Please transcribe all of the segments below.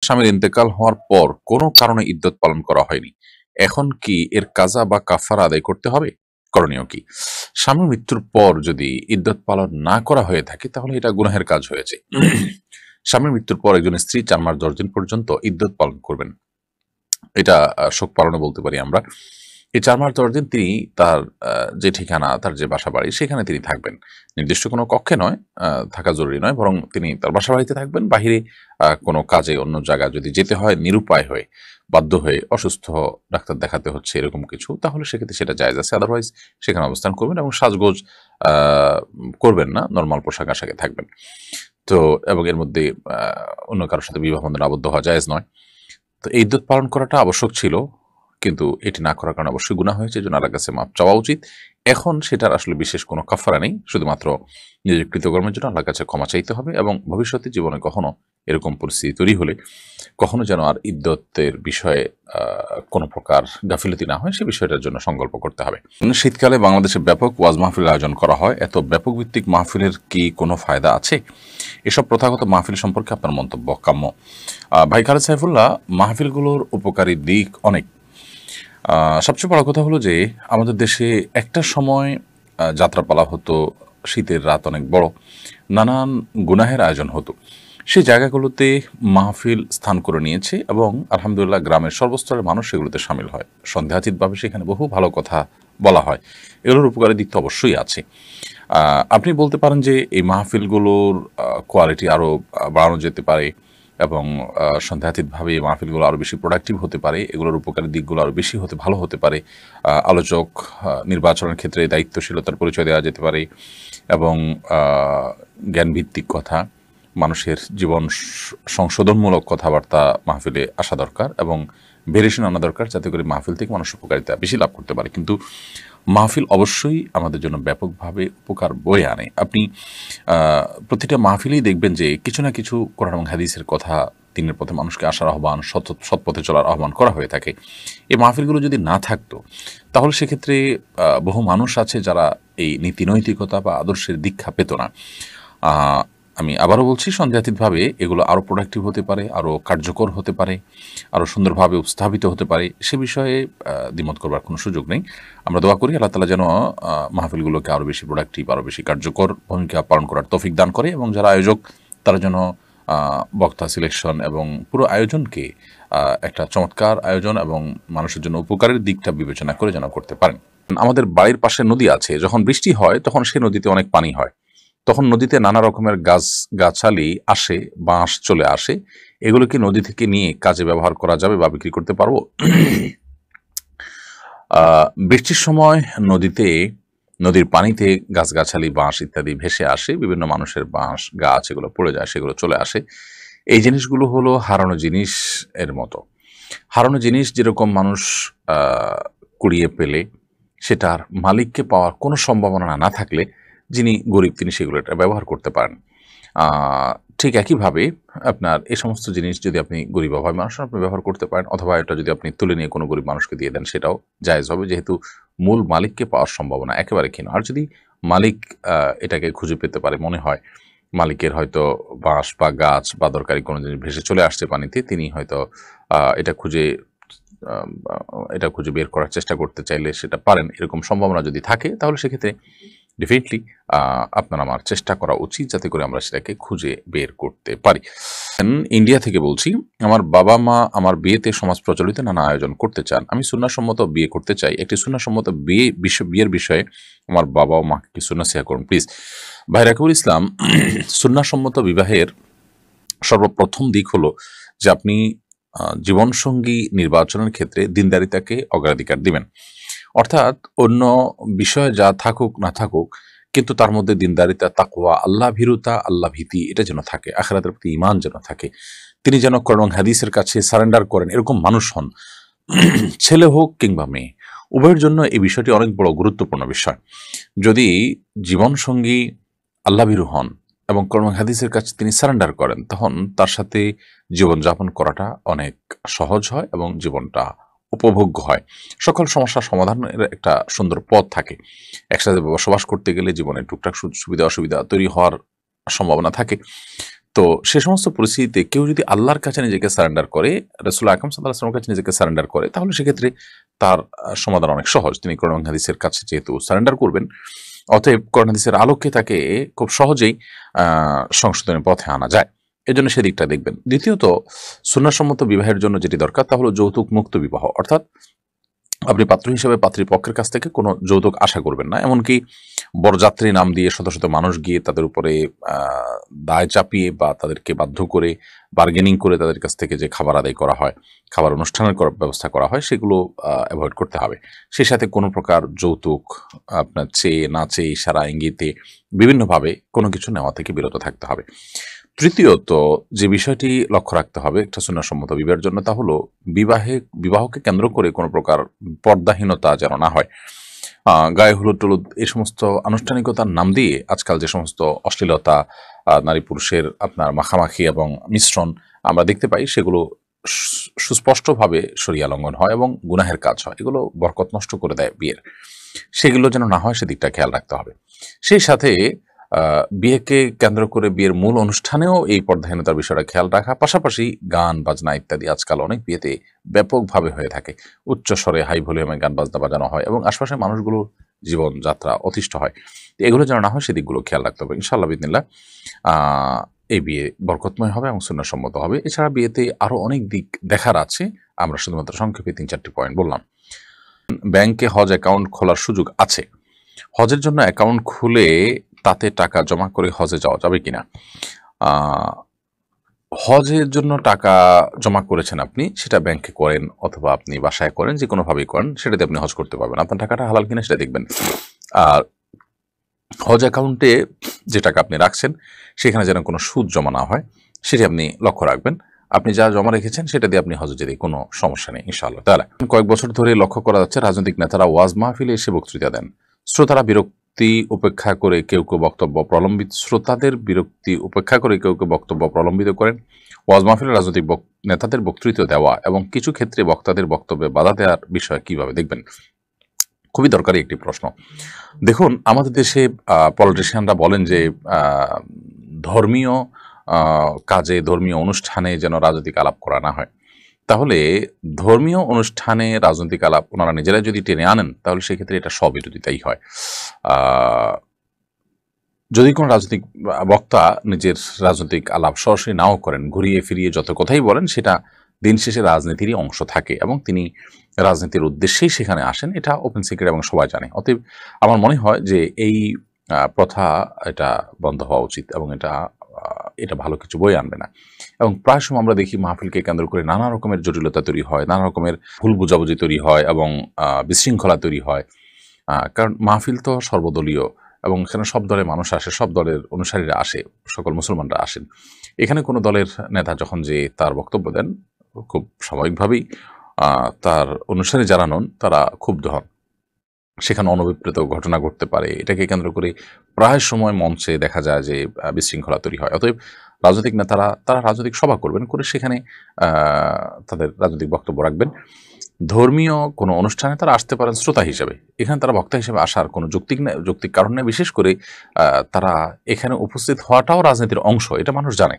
স্বামীর ইন্তেকাল হওয়ার পর কোনো কারণে ইদ্যত পালন করা হয়নি, এখন কি এর কাজা বা কাফারা আদায় করতে হবে? করণীয় কি? স্বামীর মৃত্যুর পর যদি ইদ্যত পালন না করা হয়ে থাকে তাহলে এটা গুনাহের কাজ হয়েছে। স্বামীর মৃত্যুর পর একজন স্ত্রী 4 মাস 10 দিন পর্যন্ত ইদ্যত পালন করবেন। এটা শোক পালনও বলতে পারি আমরা। এই ৪ মাস ১০ দিন তিনি তার যে ঠিকানা, তার যে বাসাবাড়ি সেখানে তিনি থাকবেন। নির্দিষ্ট কোনো কক্ষে নয়, থাকা জরুরি নয়, বরং তিনি তার বাসাবাড়িতে থাকবেন। বাহিরে কোনো কাজে অন্য জায়গায় যদি যেতে হয় নিরুপায় হয়ে, বাধ্য হয়ে, অসুস্থ, ডাক্তার দেখাতে হচ্ছে এরকম কিছু, তাহলে সেক্ষেত্রে সেটা জায়েজ আছে। আদারওয়াইজ সেখানে অবস্থান করবেন এবং সাজগোজ আ করবেন না, নরমাল পোশাক-আশাকে থাকবেন। তো এবং এর মধ্যে অন্য কারো সাথে বিবাহ বন্ধনে আবদ্ধ হওয়া জায়েজ নয়। তো এই ইদ্যত পালন করাটা আবশ্যক ছিল, কিন্তু এটি না করার কারণে অবশ্যই গুনাহ হয়েছে, এজন্য আল্লাহর কাছে মাফ চাওয়া উচিত। এখন সেটার আসলে বিশেষ কোনো কাফারা নেই, শুধুমাত্র নিজের কৃতকর্মের জন্য আল্লাহর কাছে ক্ষমা চাইতে হবে এবং ভবিষ্যতে জীবনে কখনো এরকম পরিস্থিতি তৈরি হলে কখনো যেন আর ইদ্যতের বিষয়ে কোনো প্রকার গাফিলতি না হয়, সে বিষয়টার জন্য সংকল্প করতে হবে। শীতকালে বাংলাদেশে ব্যাপক ওয়াজ মাহফিলের আয়োজন করা হয়, এত ব্যাপক ভিত্তিক মাহফিলের কি কোনো ফায়দা আছে? এসব প্রথাগত মাহফিল সম্পর্কে আপনার মন্তব্য কাম্য। ভাই খালেদ সাইফুল্লাহ, মাহফিলগুলোর উপকারী দিক অনেক। সবচেয়ে বড় কথা হলো যে আমাদের দেশে একটা সময় যাত্রাপালা হতো, শীতের রাত অনেক বড়, নানান গুনাহের আয়োজন হতো। সেই জায়গাগুলোতে মাহফিল স্থান করে নিয়েছে এবং আলহামদুলিল্লাহ গ্রামের সর্বস্তরের মানুষ সেগুলোতে সামিল হয়। সন্দেহাতীতভাবে সেখানে বহু ভালো কথা বলা হয়। এগুলোর উপকারী দিক তো অবশ্যই আছে। আপনি বলতে পারেন যে এই মাহফিলগুলোর কোয়ালিটি আরও বাড়ানো যেতে পারে এবং সন্দেহাতীতভাবে এই মাহফিলগুলো আরও বেশি প্রোডাক্টিভ হতে পারে, এগুলোর উপকারী দিকগুলো আরও বেশি ভালো হতে পারে। আলোচক নির্বাচনের ক্ষেত্রে দায়িত্বশীলতার পরিচয় দেওয়া যেতে পারে এবং জ্ঞানভিত্তিক কথা, মানুষের জীবন সংশোধনমূলক কথাবার্তা মাহফিলে আসা দরকার এবং ভেরিয়েশন আনা দরকার, যাতে করে মাহফিল থেকে মানুষ উপকারিতা বেশি লাভ করতে পারে। কিন্তু মাহফিল অবশ্যই আমাদের জন্য ব্যাপকভাবে উপকার বয়ে আনে। আপনি প্রতিটা মাহফিলেই দেখবেন যে কিছু না কিছু কোরআন এবং হাদিসের কথা, দিনের পথে মানুষকে আসার আহ্বান, সৎপথে চলার আহ্বান করা হয়ে থাকে। এই মাহফিলগুলো যদি না থাকতো তাহলে সেক্ষেত্রে বহু মানুষ আছে যারা এই নীতি নৈতিকতা বা আদর্শের দীক্ষা পেত না। আমি আবারও বলছি, সন্দেহাতীতভাবে এগুলো আরও প্রোডাক্টিভ হতে পারে, আরও কার্যকর হতে পারে, আরও সুন্দরভাবে উপস্থাপিত হতে পারে, সে বিষয়ে দ্বিমত করবার কোনো সুযোগ নেই। আমরা দোয়া করি আল্লাহ তাআলা যেন মাহফিলগুলোকে আরও বেশি প্রোডাক্টিভ, আরও বেশি কার্যকর ভূমিকা পালন করার তৌফিক দান করে এবং যারা আয়োজক তারা যেন বক্তা সিলেকশন এবং পুরো আয়োজনকে একটা চমৎকার আয়োজন এবং মানুষের জন্য উপকারের দিকটা বিবেচনা করে যেন করতে পারেন। আমাদের বাড়ির পাশে নদী আছে, যখন বৃষ্টি হয় তখন সেই নদীতে অনেক পানি হয়, তখন নদীতে নানা রকমের গাছালি আসে, বাঁশ চলে আসে, এগুলো কি নদী থেকে নিয়ে কাজে ব্যবহার করা যাবে বা বিক্রি করতে পারবো? বৃষ্টির সময় নদীর পানিতে গাছগাছালি, বাঁশ ইত্যাদি ভেসে আসে, বিভিন্ন মানুষের বাঁশ গাছ এগুলো পড়ে যায়, সেগুলো চলে আসে। এই জিনিসগুলো হলো হারানো জিনিস এর মতো। হারানো জিনিস যেরকম মানুষ কুড়িয়ে পেলে সেটার মালিককে পাওয়ার কোনো সম্ভাবনা না থাকলে যিনি গরিব তিনি সেগুলো এটা ব্যবহার করতে পারেন। ঠিক একইভাবে আপনার এই সমস্ত জিনিস যদি আপনি গরিব অভাবী মানুষ আপনি ব্যবহার করতে পারেন, অথবা এটা যদি আপনি তুলে নিয়ে কোনো গরিব মানুষকে দিয়ে দেন সেটাও জায়েজ হবে, যেহেতু মূল মালিককে পাওয়ার সম্ভাবনা একেবারে ক্ষীণ। আর যদি মালিক এটাকে খুঁজে পেতে পারে, মনে হয় মালিকের হয়তো বাঁশ বা গাছ বা দরকারি কোনো জিনিস ভেসে চলে আসছে পানিতে, তিনি হয়তো এটা খুঁজে বের করার চেষ্টা করতে চাইলে সেটা পারেন, এরকম সম্ভাবনা যদি থাকে তাহলে সেক্ষেত্রে ডেফিনেটলি আপনার আমার চেষ্টা করা উচিত যাতে করে আমরা সেটাকে খুঁজে বের করতে পারি। ইন্ডিয়া থেকে বলছি, আমার বাবা মা আমার বিয়েতে সমাজ প্রচলিত নানা আয়োজন করতে চান, আমি সুন্নাহসম্মত বিয়ে করতে চাই, একটি সুন্নাহসম্মত বিয়ের বিষয়ে আমার বাবা ও মাকে কিছু নসিহত করুন প্লিজ। ভাই রাকিবুল ইসলাম, সুন্নাহসম্মত বিবাহের সর্বপ্রথম দিক হলো যে আপনি জীবনসঙ্গী নির্বাচনের ক্ষেত্রে দিনদারিতাকে অগ্রাধিকার দিবেন। অর্থাৎ অন্য বিষয়ে যা থাকুক না থাকুক, কিন্তু তার মধ্যে দিনদারিতা, তাকওয়া, আল্লাহ ভীরুতা, আল্লাহ ভীতি এটা যেন থাকে, আখিরাতের প্রতি ঈমান যেন থাকে, তিনি যেন কোরআন এবং হাদিসের কাছে সারেন্ডার করেন, এরকম মানুষ হন, ছেলে হোক কিংবা মেয়ে, উভয়ের জন্য এই বিষয়টি অনেক বড় গুরুত্বপূর্ণ বিষয়। যদি জীবনসঙ্গী আল্লাহ ভীরু হন এবং কোরআন হাদিসের কাছে তিনি সারেন্ডার করেন, তখন তার সাথে জীবনযাপন করাটা অনেক সহজ হয় এবং জীবনটা উপভোগ্য হয়। সকল সমস্যার সমাধানের একটা সুন্দর পথ থাকে। একসাথে বসবাস করতে গেলে জীবনে টুকটাক সুবিধা অসুবিধা তৈরি হওয়ার সম্ভাবনা থাকে। তো তো সে সমস্ত পরিস্থিতিতে কেউ যদি আল্লাহর কাছে নিজেকে সারেন্ডার করে, রাসূল আকরাম সাল্লাল্লাহু আলাইহি ওয়াসাল্লামের কাছে নিজেকে সারেন্ডার করে, তাহলে সেক্ষেত্রে তার সমাধান অনেক সহজ। তিনি কোরআন এবং হাদিসের কাছে যেহেতু সারেন্ডার করবেন, অতএব কোরআন হাদিসের আলোকে তাকে খুব সহজেই সংশোধনের পথে আনা যায়। এজন্য সেদিকটা দেখবেন। দ্বিতীয়ত, সুন্নাহসম্মত বিবাহের জন্য যেটি দরকার তা হলো যৌতুক মুক্ত বিবাহ। অর্থাৎ আপনি পাত্র হিসেবে পাত্রী পক্ষের কাছ থেকে কোনো যৌতুক আশা করবেন না। এমনকি বরযাত্রী নাম দিয়ে শত শত মানুষ গিয়ে তাদের উপরে দায় চাপিয়ে বা তাদেরকে বাধ্য করে বার্গেনিং করে তাদের কাছ থেকে যে খাবার আদায় করা হয়, খাবার অনুষ্ঠানের ব্যবস্থা করা হয়, সেগুলো অ্যাভয়েড করতে হবে। সেই সাথে কোনো প্রকার যৌতুক আপনার চেয়ে না চেয়ে ইশারা ইঙ্গিতে বিভিন্নভাবে কোনো কিছু নেওয়া থেকে বিরত থাকতে হবে। তৃতীয়ত, যে বিষয়টি লক্ষ্য রাখতে হবে একটা সুন্নাহসম্মত বিবাহের জন্য তা হলো বিবাহকে কেন্দ্র করে কোনো প্রকার পর্দাহীনতা যেন না হয়। গায়ে হলুদ টলুদ এই সমস্ত আনুষ্ঠানিকতার নাম দিয়ে আজকাল যে সমস্ত অশ্লীলতা, নারী পুরুষের আপনার মাখামাখি এবং মিশ্রণ আমরা দেখতে পাই, সেগুলো সুস্পষ্টভাবে শরিয়া লঙ্ঘন হয় এবং গুনাহের কাজ হয়। এগুলো বরকত নষ্ট করে দেয় বিয়ের। সেগুলো যেন না হয় সেদিকটা খেয়াল রাখতে হবে। সেই সাথে বিয়েকে কেন্দ্র করে বিয়ের মূল অনুষ্ঠানেও এই পর্দাহীনতার বিষয়টা খেয়াল রাখা, পাশাপাশি গান বাজনা ইত্যাদি আজকাল অনেক বিয়েতে ব্যাপকভাবে হয়ে থাকে। উচ্চ স্বরে হাই ভলিউমে গান বাজনা বাজানো হয় এবং আশপাশের মানুষগুলোর জীবনযাত্রা অতিষ্ঠ হয়। এগুলো যেন না হয় সেদিকগুলো খেয়াল রাখতে হবে। ইনশাআল্লাহ বিদিনিল্লাহ এই বিয়ে বরকতময় হবে এবং সুন্নাহসম্মত হবে। এছাড়া বিয়েতে আরও অনেক দিক দেখার আছে। আমরা শুধুমাত্র সংক্ষেপে ৩-৪টি পয়েন্ট বললাম। ব্যাংকে হজ অ্যাকাউন্ট খোলার সুযোগ আছে। হজের জন্য অ্যাকাউন্ট খুলে তাতে টাকা জমা করে হজে যাওয়া যাবে কিনা? হজের জন্য টাকা জমা করেছেন আপনি, সেটা ব্যাংকে করেন অথবা আপনি বাসায় করেন, যে কোনোভাবেই করেন, সেটাতে আপনি হজ করতে পারবেন। আপনার টাকাটা হালাল কিনা সেটা দেখবেন। আর হজ অ্যাকাউন্টে যে টাকা আপনি রাখছেন সেখানে যেন কোনো সুদ জমা না হয়, সেটি আপনি লক্ষ্য রাখবেন। আপনি যা জমা রেখেছেন সেটা দিয়ে আপনি হজে যেতে কোনো সমস্যা নেই ইনশাআল্লাহ তাআলা। কয়েক বছর ধরে লক্ষ্য করা যাচ্ছে রাজনৈতিক নেতারা ওয়াজ মাহফিলে এসে বক্তৃতা দেন। শ্রোতাদের বিরক্তি উপেক্ষা করে কেউ বক্তব্য প্রলম্বিত করেন। ওয়াজ মাহফিলে রাজনৈতিক নেতাদের বক্তৃতা দেওয়া এবং কিছু ক্ষেত্রে বক্তাদের বক্তব্যে বাধা দেওয়ার বিষয় কিভাবে দেখবেন? খুবই দরকারি একটি প্রশ্ন। দেখুন, আমাদের দেশে পলিটিশিয়ানরা বলেন যে ধর্মীয় কাজে, ধর্মীয় অনুষ্ঠানে যেন রাজনৈতিক আলাপ করা না হয়। তাহলে ধর্মীয় অনুষ্ঠানে রাজনৈতিক আলাপ ওনারা নিজেরাই যদি টেনে আনেন, তাহলে সেক্ষেত্রে এটা স্ববিরোধিতাই হয়। যদি কোনো রাজনৈতিক বক্তা নিজের রাজনৈতিক আলাপ সরাসরি নাও করেন, ঘুরিয়ে ফিরিয়ে যত কথাই বলেন, সেটা দিন শেষে রাজনীতিরই অংশ থাকে এবং তিনি রাজনীতির উদ্দেশ্যেই সেখানে আসেন, এটা ওপেন সিক্রেট এবং সবাই জানে। অতএব আমার মনে হয় যে এই প্রথা এটা বন্ধ হওয়া উচিত এবং এটা ভালো কিছু বয়ে আনবে না। এবং প্রায় সময় আমরা দেখি মাহফিলকে কেন্দ্র করে নানা রকমের জটিলতা তৈরি হয়, নানা রকমের ভুল বুঝাবুঝি তৈরি হয় এবং বিশৃঙ্খলা তৈরি হয়। কারণ মাহফিল তো সর্বদলীয় এবং এখানে সব দলের মানুষ আসে, সব দলের অনুসারীরা আসে, সকল মুসলমানরা আসেন। এখানে কোনো দলের নেতা যখন যে তার বক্তব্য দেন, খুব স্বাভাবিকভাবেই তার অনুসারী যারা নন তারা ক্ষুব্ধ হন। সেখানে অনভিপ্রেত ঘটনা ঘটতে পারে। এটাকে কেন্দ্র করে প্রায় সময় মঞ্চে দেখা যায় যে বিশৃঙ্খলা তৈরি হয়। অতএব রাজনৈতিক নেতারা তারা রাজনৈতিক সভা করবেন, করে সেখানে তাদের রাজনৈতিক বক্তব্য রাখবেন। ধর্মীয় কোনো অনুষ্ঠানে তারা আসতে পারেন শ্রোতা হিসেবে। এখানে তারা বক্তা হিসেবে আসার কোনো যৌক্তিক কারণ নেই। বিশেষ করে তারা এখানে উপস্থিত হওয়াটাও রাজনীতির অংশ, এটা মানুষ জানে।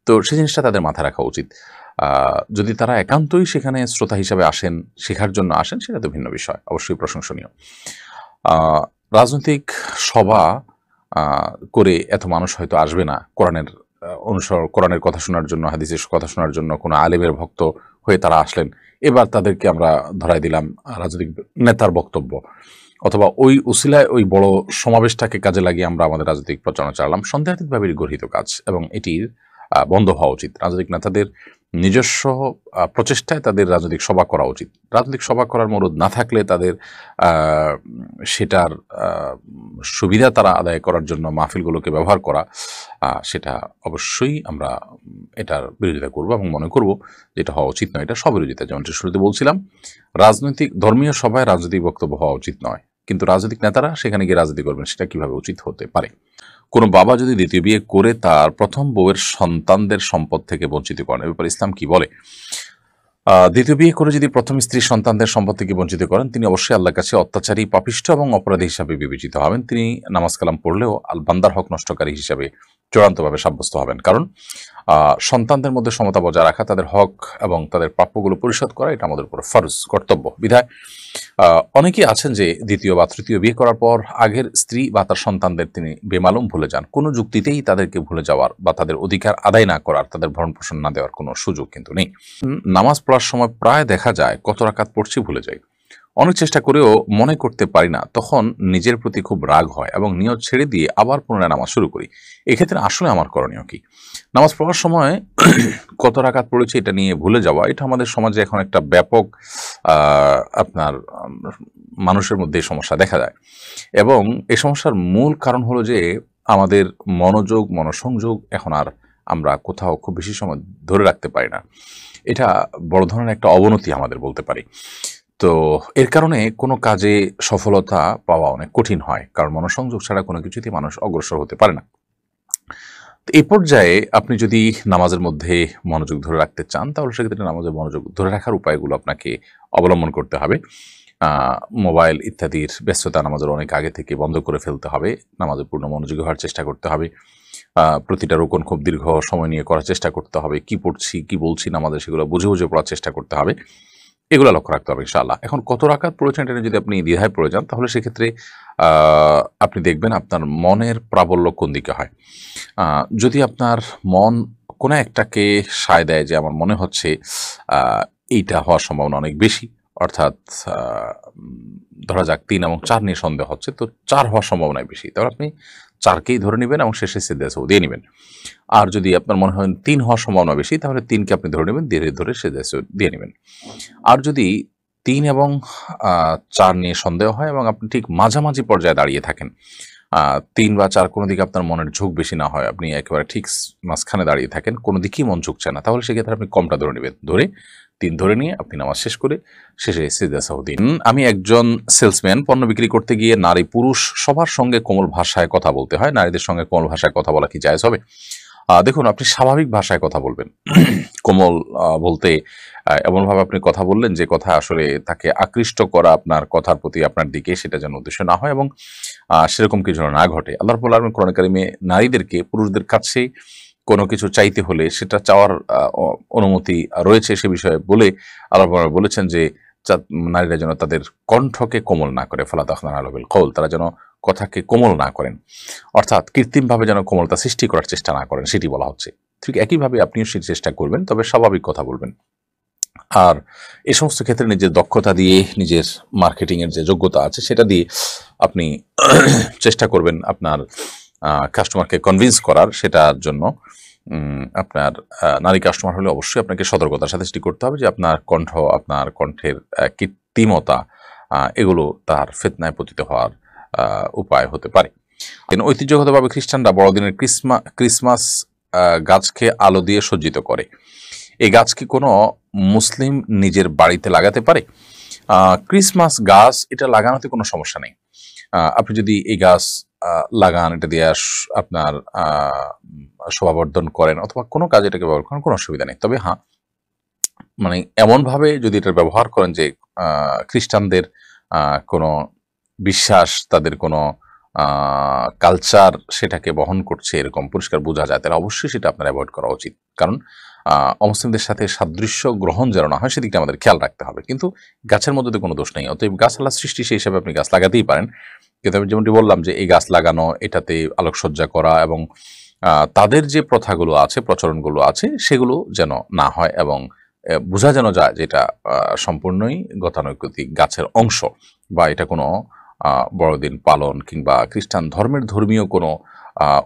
তো সেই জিনিসটা তাদের মাথায় রাখা উচিত। যদি তারা একান্তই সেখানে শ্রোতা হিসাবে আসেন, শেখার জন্য আসেন, সেটা তো ভিন্ন বিষয়, অবশ্যই প্রশংসনীয়। রাজনৈতিক সভা করে এত মানুষ হয়তো আসবে না কোরআনের কথা শোনার জন্য, হাদিসের কথা শোনার জন্য। কোনো আলেমের ভক্ত হয়ে তারা আসলেন, এবার তাদেরকে আমরা ধরাই দিলাম রাজনৈতিক নেতার বক্তব্য, অথবা ওই উসিলায় ওই বড় সমাবেশটাকে কাজে লাগিয়ে আমরা আমাদের রাজনৈতিক প্রচারণা চালালাম। সন্দেহাতীতভাবে গর্হিত কাজ এবং এটির বন্ধ হওয়া উচিত। রাজনৈতিক নেতাদের নিজস্ব প্রচেষ্টায় তাদের রাজনৈতিক সভা করা উচিত। রাজনৈতিক সভা করার মরদ না থাকলে তাদের সেটার সুবিধা তারা আদায় করার জন্য মাহফিলগুলোকে ব্যবহার করা, সেটা অবশ্যই আমরা এটার বিরোধিতা করব এবং মনে করব যে এটা হওয়া উচিত নয়। এটা স্ববিরোধিতা। যেমনটি শুরুতে বলছিলাম, ধর্মীয় সভায় রাজনৈতিক বক্তব্য হওয়া উচিত নয়, কিন্তু রাজনৈতিক নেতারা সেখানে গিয়ে রাজনীতি করবেন, সেটা কিভাবে উচিত হতে পারে? কোনো বাবা যদি দ্বিতীয় বিয়ে করে তার প্রথম বউয়ের সন্তানদের সম্পদ থেকে বঞ্চিত করেন, এ ব্যাপারে ইসলাম কি বলে? দ্বিতীয় বিয়ে করে যদি প্রথম স্ত্রীর সন্তানদের সম্পদ থেকে বঞ্চিত করেন, তিনি অবশ্যই আল্লাহর কাছে অত্যাচারী, পাপিষ্ঠ এবং অপরাধী হিসাবে বিবেচিত হবেন। তিনি নামাজ কালাম পড়লেও বান্দার হক নষ্টকারী হিসাবে চূড়ান্তভাবে সাব্যস্ত হবেন। কারণ সন্তানদের মধ্যে সমতা বজায় রাখা, তাদের হক এবং তাদের প্রাপ্যগুলো পরিশোধ করা এটা আমাদের উপর ফরজ কর্তব্য। বিধায় অনেকেই আছেন যে দ্বিতীয় বা তৃতীয় বিয়ে করার পর আগের স্ত্রী বা তার সন্তানদের তিনি বেমালুম ভুলে যান। কোনো যুক্তিতেই তাদেরকে ভুলে যাওয়ার বা তাদের অধিকার আদায় না করার, তাদের ভরণ পোষণ না দেওয়ার কোনো সুযোগ কিন্তু নেই। নামাজ পড়ার সময় প্রায় দেখা যায় কত রাকাত পড়ছি ভুলে যাই, অনেক চেষ্টা করেও মনে করতে পারি না, তখন নিজের প্রতি খুব রাগ হয় এবং নিয়ত ছেড়ে দিয়ে আবার পুনরায় নামাজ শুরু করি। এক্ষেত্রে আসলে আমার করণীয় কি? নামাজ পড়ার সময় কত রাকাত পড়েছি এটা নিয়ে ভুলে যাওয়া, এটা আমাদের সমাজে এখন একটা ব্যাপক আপনার মানুষের মধ্যে এই সমস্যা দেখা যায়। এবং এই সমস্যার মূল কারণ হলো যে আমাদের মনোসংযোগ এখন আর আমরা কোথাও খুব বেশি সময় ধরে রাখতে পারি না। এটা বড় ধরনের একটা অবনতি আমাদের বলতে পারি। তো এর কারণে কোনো কাজে সফলতা পাওয়া অনেক কঠিন হয়, কারণ মনোসংযোগ ছাড়া কোনো কিছুতেই মানুষ অগ্রসর হতে পারে না। তো এই পর্যায়ে আপনি যদি নামাজের মধ্যে মনোযোগ ধরে রাখতে চান, তাহলে সেক্ষেত্রে নামাজের মনোযোগ ধরে রাখার উপায়গুলো আপনাকে অবলম্বন করতে হবে। মোবাইল ইত্যাদির ব্যস্ততা নামাজের অনেক আগে থেকে বন্ধ করে ফেলতে হবে। নামাজে পূর্ণ মনোযোগী হওয়ার চেষ্টা করতে হবে। প্রতিটা রুকুন খুব দীর্ঘ সময় নিয়ে করার চেষ্টা করতে হবে। কি পড়ছি, কি বলছি নামাজে সেগুলো বুঝে বুঝে পড়ার চেষ্টা করতে হবে। এগুলো লক্ষ্য রাখতে হবে ইনশাআল্লাহ। এখন কত রাকাত পড়েছেন এটা নিয়ে যদি আপনি দ্বিধায় পড়ে যান, তাহলে সেক্ষেত্রে আপনি দেখবেন আপনার মনের প্রাবল্য কোন দিকে হয়। যদি আপনার মন কোনো একটাকে সায় দেয় যে আমার মনে হচ্ছে এইটা হওয়ার সম্ভাবনা অনেক বেশি, অর্থাৎ ধরা যাক ৩ এবং ৪ নিয়ে সন্দেহ হচ্ছে, তো ৪ হওয়ার সম্ভাবনাই বেশি, তাহলে আপনি ৪কেই ধরে নেবেন এবং শেষে সিজদা সাহু দিয়ে নেবেন। আর যদি আপনার মনে হয় ৩ হওয়ার সম্ভাবনা বেশি, তাহলে 3কে আপনি ধরে নেবেন, ধরে সিজদা সাহু দিয়ে নেবেন। আর যদি ৩ এবং ৪ নিয়ে সন্দেহ হয় এবং আপনি ঠিক মাঝামাঝি পর্যায়ে দাঁড়িয়ে থাকেন, ৩ বা ৪ কোনো দিকে আপনার মনের ঝোঁক বেশি না হয়, আপনি একেবারে ঠিক মাঝখানে দাঁড়িয়ে থাকেন, কোনো দিকেই মন ঝুঁকছে না, তাহলে সেক্ষেত্রে আপনি কমটা ধরে নেবেন। ৩ ধরে নিয়ে আপনি নামাজ শেষ করে শেষে সিজদা সাহু দিন। আমি একজন সেলসম্যান, পণ্য বিক্রি করতে গিয়ে নারী পুরুষ সবার সঙ্গে কোমল ভাষায় কথা বলতে হয়। নারীদের সঙ্গে কোমল ভাষায় কথা বলা কি জায়েজ হবে? দেখুন, আপনি স্বাভাবিক ভাষায় কথা বলবেন। কোমল বলতে এমনভাবে আপনি কথা বললেন যে কথা আসলে তাকে আকৃষ্ট করা আপনার কথার প্রতি, আপনার দিকে, সেটা যেন উদ্দেশ্য না হয় এবং সেরকম কিছু না ঘটে। আল্লাহ রাব্বুল আলামিন কোরআনে কারিমে নারীদেরকে পুরুষদের কাছে কোনো কিছু চাইতে হলে সেটা চাওয়ার অনুমতি রয়েছে সে বিষয়ে বলে আল্লাহ বলেছেন যে নারীরা যেন তাদের কণ্ঠকে কোমল না করে, ফালা তাখনানা বিল কওল, তারা যেন কথাকে কোমল না করেন, অর্থাৎ কৃত্রিমভাবে যেন কোমলতা সৃষ্টি করার চেষ্টা না করেন, সেটি বলা হচ্ছে। ঠিক একইভাবে আপনিও সেই চেষ্টা করবেন, তবে স্বাভাবিক কথা বলবেন। আর এই সমস্ত ক্ষেত্রে নিজের দক্ষতা দিয়ে, নিজের মার্কেটিংয়ের যে যোগ্যতা আছে সেটা দিয়ে আপনি চেষ্টা করবেন আপনার কাস্টমারকে কনভিন্স করার। সেটার জন্য আপনার নারী কাস্টমার হলে অবশ্যই আপনাকে সতর্কতার সাথে সেটি করতে হবে যে আপনার কণ্ঠ, আপনার কণ্ঠের কৃত্রিমতা, এগুলো তার ফিতনায় পতিত হওয়ার উপায় হতে পারে। ঐতিহ্যগতভাবে খ্রিস্টানরা বড়দিনের ক্রিসমাস গাছকে আলো দিয়ে সজ্জিত করে। এই গাছ কি কোনো মুসলিম নিজের বাড়িতে লাগাতে পারে? ক্রিসমাস গাছ এটা লাগানোতে কোনো সমস্যা নেই। আপনি যদি এই গাছ লাগান, এটা দিয়ে আপনার শোভাবর্ধন করেন অথবা কোনো কাজে এটাকে ব্যবহার করেন, কোনো অসুবিধা নেই। তবে হ্যাঁ, মানে এমনভাবে যদি এটা ব্যবহার করেন যে খ্রিস্টানদের কোনো বিশ্বাস, তাদের কোনো কালচার সেটাকে বহন করছে এরকম পরিষ্কার বোঝা যায়, তাহলে অবশ্যই সেটা আপনার অ্যাভয়েড করা উচিত। কারণ অমুসলিমদের সাথে সাদৃশ্য গ্রহণ যেন না হয় সেদিকটা আমাদের খেয়াল রাখতে হবে। কিন্তু গাছের মধ্যে কোনো দোষ নেই, অতএব গাছ আল্লাহ সৃষ্টি, সেই হিসাবে আপনি গাছ লাগাতেই পারেন। কিন্তু আমি যেমনটি বললাম যে এই গাছ লাগানো, এটাতে আলোকসজ্জা করা এবং তাদের যে প্রথাগুলো আছে, প্রচলনগুলো আছে, সেগুলো যেন না হয় এবং বোঝা যেন যায় যে এটা সম্পূর্ণই গতানুগতিক গাছের অংশ, বা এটা কোনো বড়দিন পালন কিংবা খ্রিস্টান ধর্মের ধর্মীয় কোনো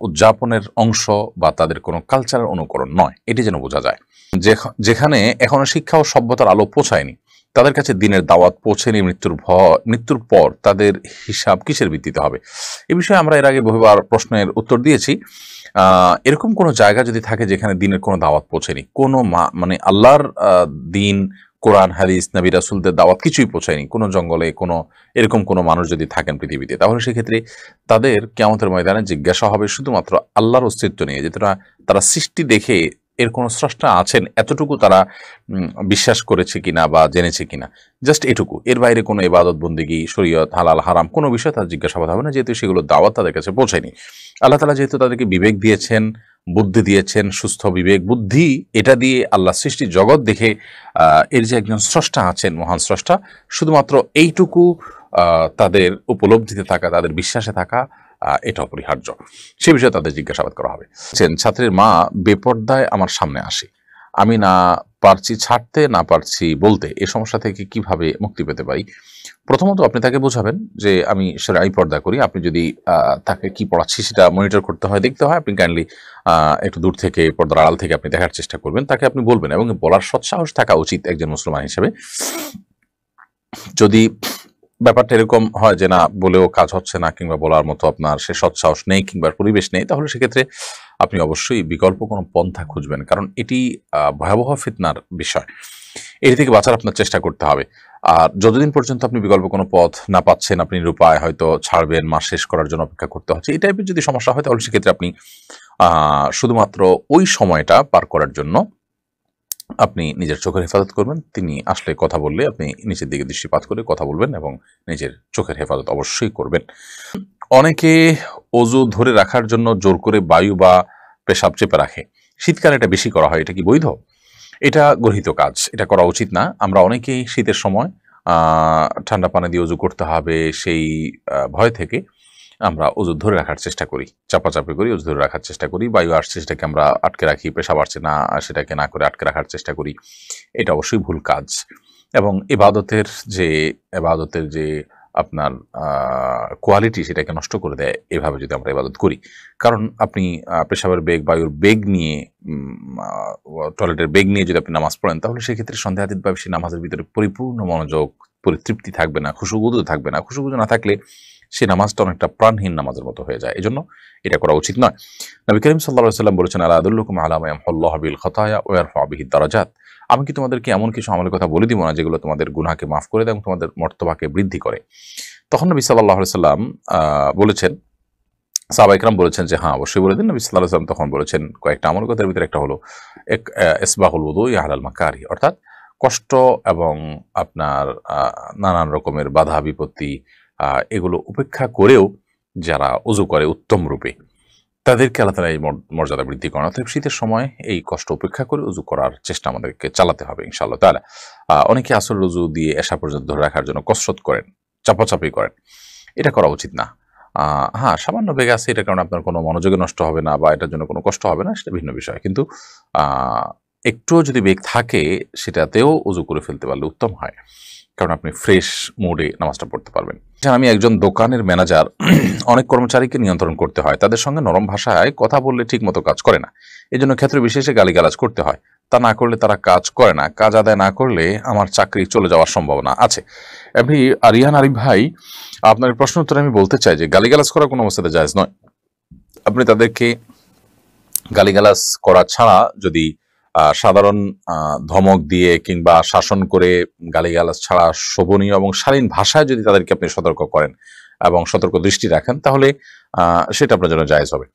উদযাপনের অংশ বা তাদের কোনো কালচারের অনুকরণ নয়, এটি যেন বোঝা যায়। যেখানে এখনো শিক্ষা ও সভ্যতার আলো পৌঁছায়নি, তাদের কাছে দিনের দাওয়াত পৌঁছেনি, মৃত্যুর পর তাদের হিসাব কিসের ভিত্তিতে হবে? এ বিষয়ে আমরা এর আগে বহুবার প্রশ্নের উত্তর দিয়েছি। এরকম কোনো জায়গা যদি থাকে যেখানে দিনের কোনো দাওয়াত পৌঁছেনি, কোনো মানে আল্লাহর দিন, কোরআন, হাদিস, নবী রাসূলদের দাওয়াত কিছুই পৌঁছায়নি, কোনো জঙ্গলে কোনো এরকম কোনো মানুষ যদি থাকেন পৃথিবীতে, তাহলে সেক্ষেত্রে তাদের কিয়ামতের ময়দানে জিজ্ঞাসা হবে শুধুমাত্র আল্লাহর অস্তিত্ব নিয়ে, যে তারা সৃষ্টি দেখে এর কোনো স্রষ্টা আছেন এতটুকু তারা বিশ্বাস করেছে কিনা বা জেনেছে কিনা, জাস্ট এটুকু। এর বাইরে কোনো ইবাদত বন্দেগী, শরীয়ত, হালাল হারাম কোনো বিষয় তার জিজ্ঞাসাবাদ হবে না, যেহেতু সেগুলো দাওয়াত তাদের কাছে পৌঁছায়নি। আল্লাহ তাআলা যেহেতু তাদেরকে বিবেক দিয়েছেন, বুদ্ধি দিয়েছেন, সুস্থ বিবেক বুদ্ধি, এটা দিয়ে আল্লাহ সৃষ্টি জগৎ দেখে এর যে একজন স্রষ্টা আছেন, মহান স্রষ্টা, শুধুমাত্র এইটুকু তাদের উপলব্ধিতে থাকা, তাদের বিশ্বাসে থাকা, এটা অপরিহার্য। সে বিষয়ে তাদের জিজ্ঞাসাবাদ করা হবে। ছাত্রের মা বেপর্দায় আমার সামনে আসে, আমি না পারছি ছাড়তে, না পারছি বলতে, এই সমস্যা থেকে কিভাবে মুক্তি পেতে পারি? প্রথমত আপনি তাকে বোঝাবেন যে আমি সেরাই পর্দা করি। আপনি যদি তাকে কি পড়াচ্ছি সেটা মনিটর করতে হয়, দেখতে হয়, আপনি কাইন্ডলি একটু দূর থেকে, পর্দার আড়াল থেকে আপনি দেখার চেষ্টা করবেন। তাকে আপনি বলবেন, এবং বলার সৎসাহস থাকা উচিত একজন মুসলমান হিসেবে। যদি ব্যাপারটা এরকম হয় যে না বলেও কাজ হচ্ছে না, কিংবা বলার মতো আপনার সে সৎসাহস নেই কিংবা পরিবেশ নেই, তাহলে সেক্ষেত্রে আপনি অবশ্যই বিকল্প কোনো পন্থা খুঁজবেন, কারণ এটি ভয়াবহ ফিতনার বিষয়। এটি থেকে বাঁচার আপনার চেষ্টা করতে হবে। আর যতদিন পর্যন্ত আপনি বিকল্প কোনো পথ না পাচ্ছেন, আপনি নিরুপায়, হয়তো ছাড়বেন, মাস শেষ করার জন্য অপেক্ষা করতে হচ্ছে, এই টাইপের যদি সমস্যা হয়, তাহলে সেক্ষেত্রে আপনি শুধুমাত্র ওই সময়টা পার করার জন্য আপনি নিজের চোখের হেফাজত করবেন। তিনি আসলে কথা বললে আপনি নিচের দিকে দৃষ্টিপাত করে কথা বলবেন এবং নিজের চোখের হেফাজত অবশ্যই করবেন। অনেকে অজু ধরে রাখার জন্য জোর করে বায়ু বা পেশাব চেপে রাখে, শীতকালে এটা বেশি করা হয়, এটা কি বৈধ? এটা গর্হিত কাজ, এটা করা উচিত না। আমরা অনেকেই শীতের সময় ঠান্ডা পানি দিয়ে অজু করতে হবে সেই ভয় থেকে আমরা অজু ধরে রাখার চেষ্টা করি, চাপাচাপি করি, অজু ধরে রাখার চেষ্টা করি, বায়ু আসছে সেটাকে আমরা আটকে রাখি, পেশাব আসছে না সেটাকে না করে আটকে রাখার চেষ্টা করি। এটা অবশ্যই ভুল কাজ, এবং এবাদতের যে আপনার কোয়ালিটি সেটাকে নষ্ট করে দেয় এভাবে যদি আমরা ইবাদত করি। কারণ আপনি পেশাবের বেগ, বায়ুর বেগ নিয়ে, টয়লেটের বেগ নিয়ে যদি আপনি নামাজ পড়েন, তাহলে সেক্ষেত্রে সন্দেহাতীতভাবে সেই নামাজের ভিতরে পরিপূর্ণ মনোযোগ, পরিতৃপ্তি থাকবে না, খুশুগুজু থাকবে না। খুশুগুজু না থাকলে সে নামাজটা অনেকটা প্রাণহীন নামাজের মতো হয়ে যায়। এজন্য এটা করা উচিত নয়। নবী করিম সাল্লাল্লাহু আলাইহি ওয়াসাল্লাম বলেছেন, আলা আদুল্লুকুম আলা মা ইয়ামহুল্লাহু বিল খাতায়া ওয়া ইয়ারফাউ বিহি দারাজাত। আমি কি তোমাদেরকে এমন কিছু আমলের কথা বলে দিব না যেগুলো তোমাদের গুনাহকে মাফ করে দেয় এবং তোমাদের মর্তবাকে বৃদ্ধি করে? তখন নবী সাল্লাল্লাহু আলাইহি ওয়াসাল্লাম বলেছেন, সাহাবায়ে কেরাম বলেছেন যে হ্যাঁ, অবশ্যই বলে দিন। নবী সাল্লাল্লাহু আলাইহি ওয়াসাল্লাম তখন বলেছেন কয়েকটা আমলের কথার ভিতরে একটা হলো ইসবাহুল উযুই আলাল মাকারি, অর্থাৎ কষ্ট এবং আপনার নানান রকমের বাধা বিপত্তি এগুলো উপেক্ষা করেও যারা ওযু করে উত্তম রূপে, তাদেরকে আল্লাহ তাআলা এই মর্যাদা বৃদ্ধি করেন। অতএব শীতের সময় এই কষ্ট উপেক্ষা করে ওযু করার চেষ্টা আমাদেরকে চালাতে হবে ইনশাআল্লাহ তাআলা। অনেকে আসরের ওযু দিয়ে এশা পর্যন্ত ধরে রাখার জন্য কসরত করেন, চাপাচাপি করেন, এটা করা উচিত না। হ্যাঁ, সামান্য বেগ আছে, এটার কারণে আপনার কোনো মনোযোগে নষ্ট হবে না বা এটার জন্য কোনো কষ্ট হবে না, সেটা ভিন্ন বিষয়। কিন্তু একটুও যদি বেগ থাকে, সেটাতেও ওযু করে ফেলতে পারলে উত্তম হয়, কারণ আপনি ফ্রেশ মুডে নামাজটা পড়তে পারবেন। আমি একজন দোকানের ম্যানেজার, অনেক কর্মচারীকে নিয়ন্ত্রণ করতে হয়, তাদের সঙ্গে নরম ভাষায় কথা বললে ঠিক মতো কাজ করে না, এই জন্য ক্ষেত্র বিশেষে গালিগালাজ করতে হয়। তা না করলে তারা কাজ করে না, কাজ আদায় না করলে আমার চাকরি চলে যাওয়ার সম্ভাবনা আছে। এমনি আরিয়ান আরিফ ভাই, আপনার প্রশ্ন উত্তরে আমি বলতে চাই যে গালিগালাজ করা কোনো অবস্থাতে জায়েজ নয়। আপনি তাদেরকে গালিগালাজ করা ছাড়া যদি সাধারণ ধমক দিয়ে কিংবা শাসন করে, গালিগালাজ ছাড়া শোভনীয় এবং শালীন ভাষায় যদি তাদেরকে আপনি সতর্ক করেন এবং সতর্ক দৃষ্টি রাখেন, তাহলে সেটা আপনার জন্য জায়েজ হবে।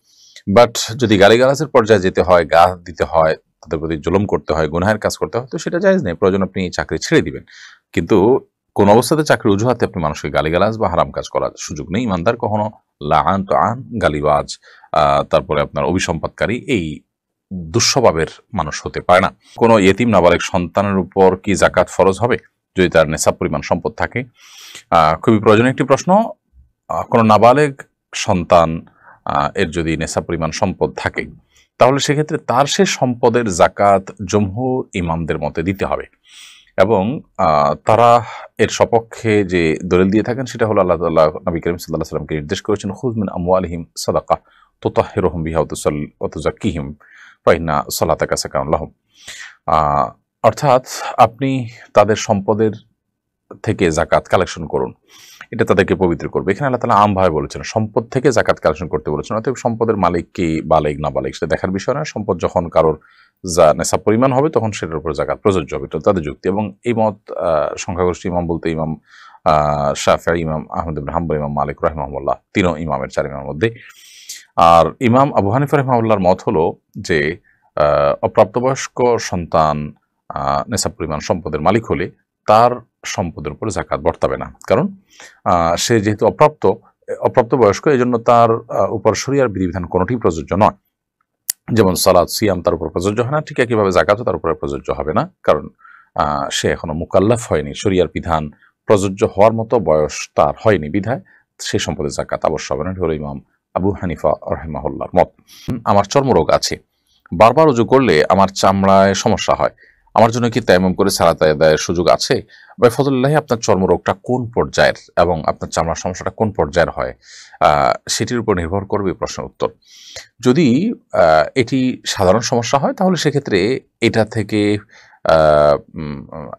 বাট যদি গালিগালাজের পর্যায়ে যেতে হয়, গা দিতে হয়, তাদের প্রতি জুলুম করতে হয়, গুনাহের কাজ করতে হয়, তো সেটা জায়েজ নেই। প্রয়োজন আপনি চাকরি ছেড়ে দিবেন, কিন্তু কোন অবস্থাতে চাকরির অজুহাতে আপনি মানুষকে গালিগালাজ বা হারাম কাজ করার সুযোগ নেই। ইমানদার কখনো লাআন তাআন, গালিবাজ, তারপরে আপনার অভিসম্পাদকারী, এই দুঃস্বভাবের মানুষ হতে পারে না। কোনো ইয়েতিম নাবালেগ সন্তানের উপর কি যাকাত ফরজ হবে যদি তার নেশাব পরিমাণ সম্পদ থাকে? খুবই প্রয়োজনীয় একটি প্রশ্ন। কোনো নাবালেগ সন্তান এর যদি নেশাব পরিমাণ সম্পদ থাকে, তাহলে সেক্ষেত্রে তার সে সম্পদের যাকাত জমহুর ইমামদের মতে দিতে হবে, এবং তারা এর সপক্ষে যে দলিল দিয়ে থাকেন সেটা হলো আল্লাহ তাআলা নবী করিম সাল্লাল্লাহু আলাইহি ওয়াসাল্লামকে নির্দেশ করেছেন, খুয মিন আমওয়ালিহিম সাদাকাহ তুতাহহিরুহুম বিহা ওয়া তুযাক্কিহিম ফা ইন্না সালাতাকা সাকানুন লাহুম। অর্থাৎ আপনি তাদের সম্পদের থেকে যাকাত কালেকশন করুন, এটা তাদেরকে পবিত্র করবে। এখানে আল্লাহ তাআলা আমভাবে বলেছেন, সম্পদ থেকে যাকাত কালেকশন করতে বলেছেন। অতএব সম্পদের মালিক কি বালেগ না বালেগ সেটা দেখার বিষয় না। সম্পদ যখন কারোর যা নেশাব পরিমাণ হবে, তখন সেটার উপর যাকাত প্রযোজ্য হবে। এটা তাদের যুক্তি, এবং এই মত সংখ্যাগরিষ্ঠ ইমাম বলতে ইমাম শাফিঈ, ইমাম আহমদ ইবনে হাম্বল, ইমাম মালিক রাহিমাহুল্লাহ, তিনও ইমামের 4 ইমামের মধ্যে। আর ইমাম আবু হানিফা রাহিমাহুল্লাহর মত হলো যে অপ্রাপ্তবয়স্ক সন্তান নেশাব পরিমাণ সম্পদের মালিক হলে তার সম্পদের উপর জাকাত বর্তাবে না, কারণ সে যেহেতু অপ্রাপ্তবয়স্ক, এই জন্য তার উপর শরিয়ার বিধিবিধান কোনোটি প্রযোজ্য নয়। যেমন সালাত সিয়াম তার উপর প্রযোজ্য হয় না, ঠিক একইভাবে জাকাতও তার উপরে প্রযোজ্য হবে না, কারণ সে এখনো মুকাল্লাফ হয়নি, শরিয়ার বিধান প্রযোজ্য হওয়ার মতো বয়স তার হয়নি, বিধায় সে সম্পদে জাকাত অবশ্য হবে না। এটি হলো ইমাম আবু হানিফা রাহিমাহুল্লাহর মত। আমার চর্মরোগ আছে, বারবার উজু করলে আমার চামড়ায় সমস্যা হয়, আমার জন্য কি তায়াম্মুম করে সালাত আদায়ের সুযোগ আছে? ভাই ফজলুল্লাহ, আপনার চর্মরোগটা কোন পর্যায়ের এবং আপনার চামড়ার সমস্যাটা কোন পর্যায়ের হয় সেটির উপর নির্ভর করবে প্রশ্নের উত্তর। যদি এটি সাধারণ সমস্যা হয় তাহলে সেক্ষেত্রে এটা থেকে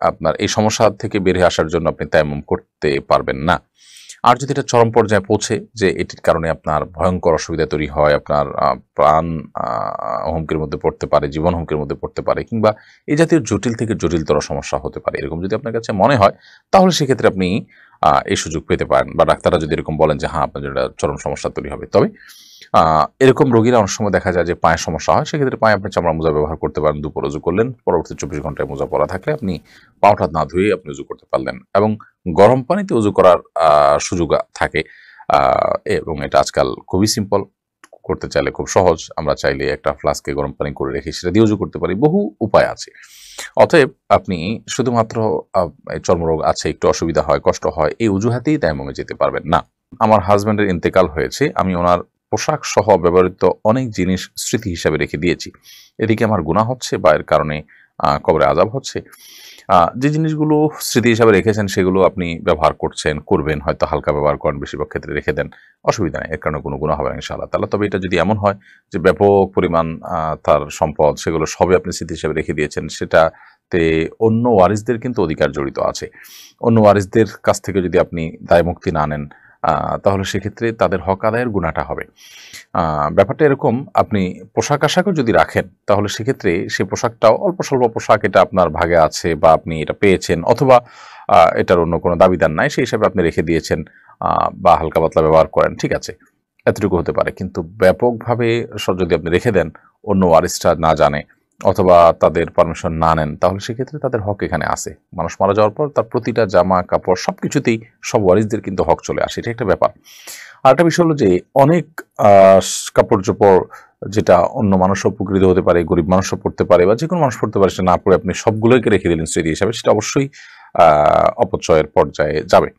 আপনার এই সমস্যা থেকে বের হয়ে আসার জন্য আপনি তায়াম্মুম করতে পারবেন না। আর যদি এটা চরম পর্যায়ে পৌঁছে যে এটির কারণে আপনার ভয়ঙ্কর অসুবিধা তৈরি হয়, আপনার প্রাণ হুমকির মধ্যে পড়তে পারে, জীবন হুমকির মধ্যে পড়তে পারে, কিংবা এই জাতীয় জটিল থেকে জটিলতর সমস্যা হতে পারে, এরকম যদি আপনার কাছে মনে হয় তাহলে সেক্ষেত্রে আপনি এই সুযোগ পেতে পারেন, বা ডাক্তাররা যদি এরকম বলেন যে হ্যাঁ আপনার যেটা চরম সমস্যা তৈরি হবে। তবে এরকম রোগীরা অনেক সময় দেখা যায় যে পায়ের সমস্যা হয়, সেক্ষেত্রে পায়ে আপনি চামড়া মোজা ব্যবহার করতে পারেন। দুপুর উজু করলেন, পরবর্তী 24 ঘন্টায় মোজা পরা থাকলে আপনি পাওটা না ধুয়ে আপনি উজু করতে পারলেন, এবং গরম পানিতে উজু করার সুযোগ থাকে, এবং এটা আজকাল খুবই সিম্পল, করতে চাইলে খুব সহজ। আমরা চাইলে একটা ফ্লাস্কে গরম পানি করে রেখে সেটা দিয়ে উজু করতে পারি, বহু উপায় আছে। অতএব আপনি শুধুমাত্র চর্মরোগ আছে, একটু অসুবিধা হয়, কষ্ট হয়, এই অজুহাতেই তায়াম্মুমে যেতে পারবেন না। আমার হাজব্যান্ডের ইন্তেকাল হয়েছে, আমি ওনার পোশাক সহ ব্যবহৃত অনেক জিনিস স্মৃতি হিসাবে রেখে দিয়েছি, এদিকে আমার গুনাহ হচ্ছে বা এর কারণে কবরে আযাব হচ্ছে? যে জিনিসগুলো স্মৃতি হিসাবে রেখেছেন সেগুলো আপনি ব্যবহার করবেন, হয়তো হালকা ব্যবহার করেন, বেশিরভাগ ক্ষেত্রে রেখে দেন, অসুবিধা নেই, এর কারণে কোনো গুনাহ হবে না ইনশাআল্লাহ তাআলা। তবে এটা যদি এমন হয় যে ব্যাপক পরিমাণ তার সম্পদ, সেগুলো সবই আপনি স্মৃতি হিসাবে রেখে দিয়েছেন, সেটাতে অন্য ওয়ারিসদের কিন্তু অধিকার জড়িত আছে। অন্য ওয়ারিসদের কাছ থেকে যদি আপনি দায়মুক্তি না নেন তাহলে সেক্ষেত্রে তাদের হক আদায়ের গুনাহটা হবে। ব্যাপারটা এরকম, আপনি পোশাক আশাকও যদি রাখেন তাহলে সেক্ষেত্রে সেই পোশাকটাও অল্প স্বল্প পোশাক, এটা আপনার ভাগে আছে বা আপনি এটা পেয়েছেন, অথবা এটার অন্য কোনো দাবিদার নাই, সেই হিসাবে আপনি রেখে দিয়েছেন বা হালকা পাতলা ব্যবহার করেন, ঠিক আছে, এতটুকু হতে পারে। কিন্তু ব্যাপকভাবে যদি আপনি রেখে দেন, অন্য ওয়ারিসরা না জানে অথবা তাদের পারমিশন না নেন, তাহলে সেক্ষেত্রে তাদের হক এখানে আসে। মানুষ মারা যাওয়ার পর তার প্রতিটা জামা কাপড় সবকিছুতেই সব ওয়ারিসদের কিন্তু হক চলে আসে, এটা একটা ব্যাপার। আরেকটা বিষয় হলো যে অনেক কাপড় চোপড় যেটা অন্য মানুষও উপকৃত হতে পারে, গরিব মানুষও পড়তে পারে বা যে কোনো মানুষ পড়তে পারে, সেটা না পড়ে আপনি সবগুলোকে রেখে দিলেন স্মৃতি হিসাবে, সেটা অবশ্যই অপচয়ের পর্যায়ে যাবে।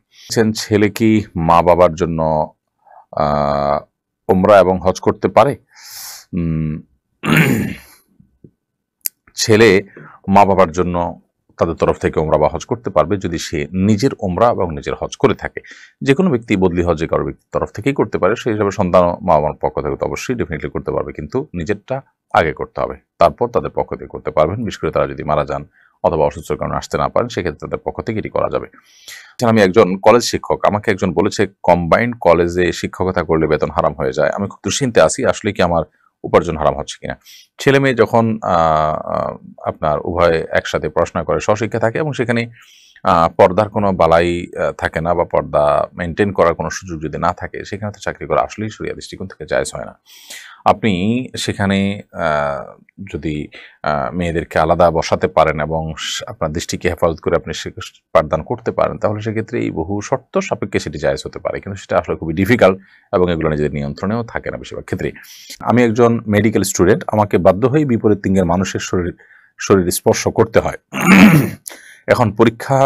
ছেলে কি মা বাবার জন্য উমরা এবং হজ করতে পারে? ছেলে মা বাবার জন্য তাদের তরফ থেকে উমরা বা হজ করতে পারবে যদি সে নিজের উমরা এবং নিজের হজ করে থাকে। যে কোনো ব্যক্তি বদলি হজ যে কারো ব্যক্তির তরফ থেকেই করতে পারে, সেই হিসাবে সন্তান মা বাবার পক্ষ থেকে তো অবশ্যই ডেফিনেটলি করতে পারবে, কিন্তু নিজেরটা আগে করতে হবে, তারপর তাদের পক্ষ থেকে করতে পারবেন। বিশেষ করে তারা যদি মারা যান অথবা অসুস্থতার কারণে আসতে না পারেন, সেক্ষেত্রে তাদের পক্ষ থেকে এটি করা যাবে। আমি একজন কলেজ শিক্ষক, আমাকে একজন বলেছে কম্বাইন্ড কলেজে শিক্ষকতা করলে বেতন হারাম হয়ে যায়। আমি খুব দুশ্চিন্তে আছি, আসলে কি আমার উপার্জন হারাম হচ্ছে কিনা। ছেলে মেয়ে যখন আপনার উভয় একসাথে পড়াশোনা করে, স্বশিক্ষা থাকে এবং সেখানে পর্দার কোনো বালাই থাকে না বা পর্দা মেনটেন করার কোনো সুযোগ যদি না থাকে, সেখানে তো চাকরি করা আসলেই শরিয়া দৃষ্টিকোণ থেকে জায়েজ হয় না। আপনি সেখানে যদি মেয়েদেরকে আলাদা বসাতে পারেন এবং আপনার দৃষ্টিকে হেফাজত করে আপনি পাঠদান করতে পারেন, তাহলে সেক্ষেত্রে এই বহু শর্ত সাপেক্ষে সেটি জায়েজ হতে পারে, কিন্তু সেটা আসলে খুবই ডিফিকাল্ট এবং এগুলো নিজেদের নিয়ন্ত্রণেও থাকে না বেশিরভাগ ক্ষেত্রে। আমি একজন মেডিকেল স্টুডেন্ট, আমাকে বাধ্য হয়ে বিপরীত লিঙ্গের মানুষের শরীর স্পর্শ করতে হয়। এখন পরীক্ষা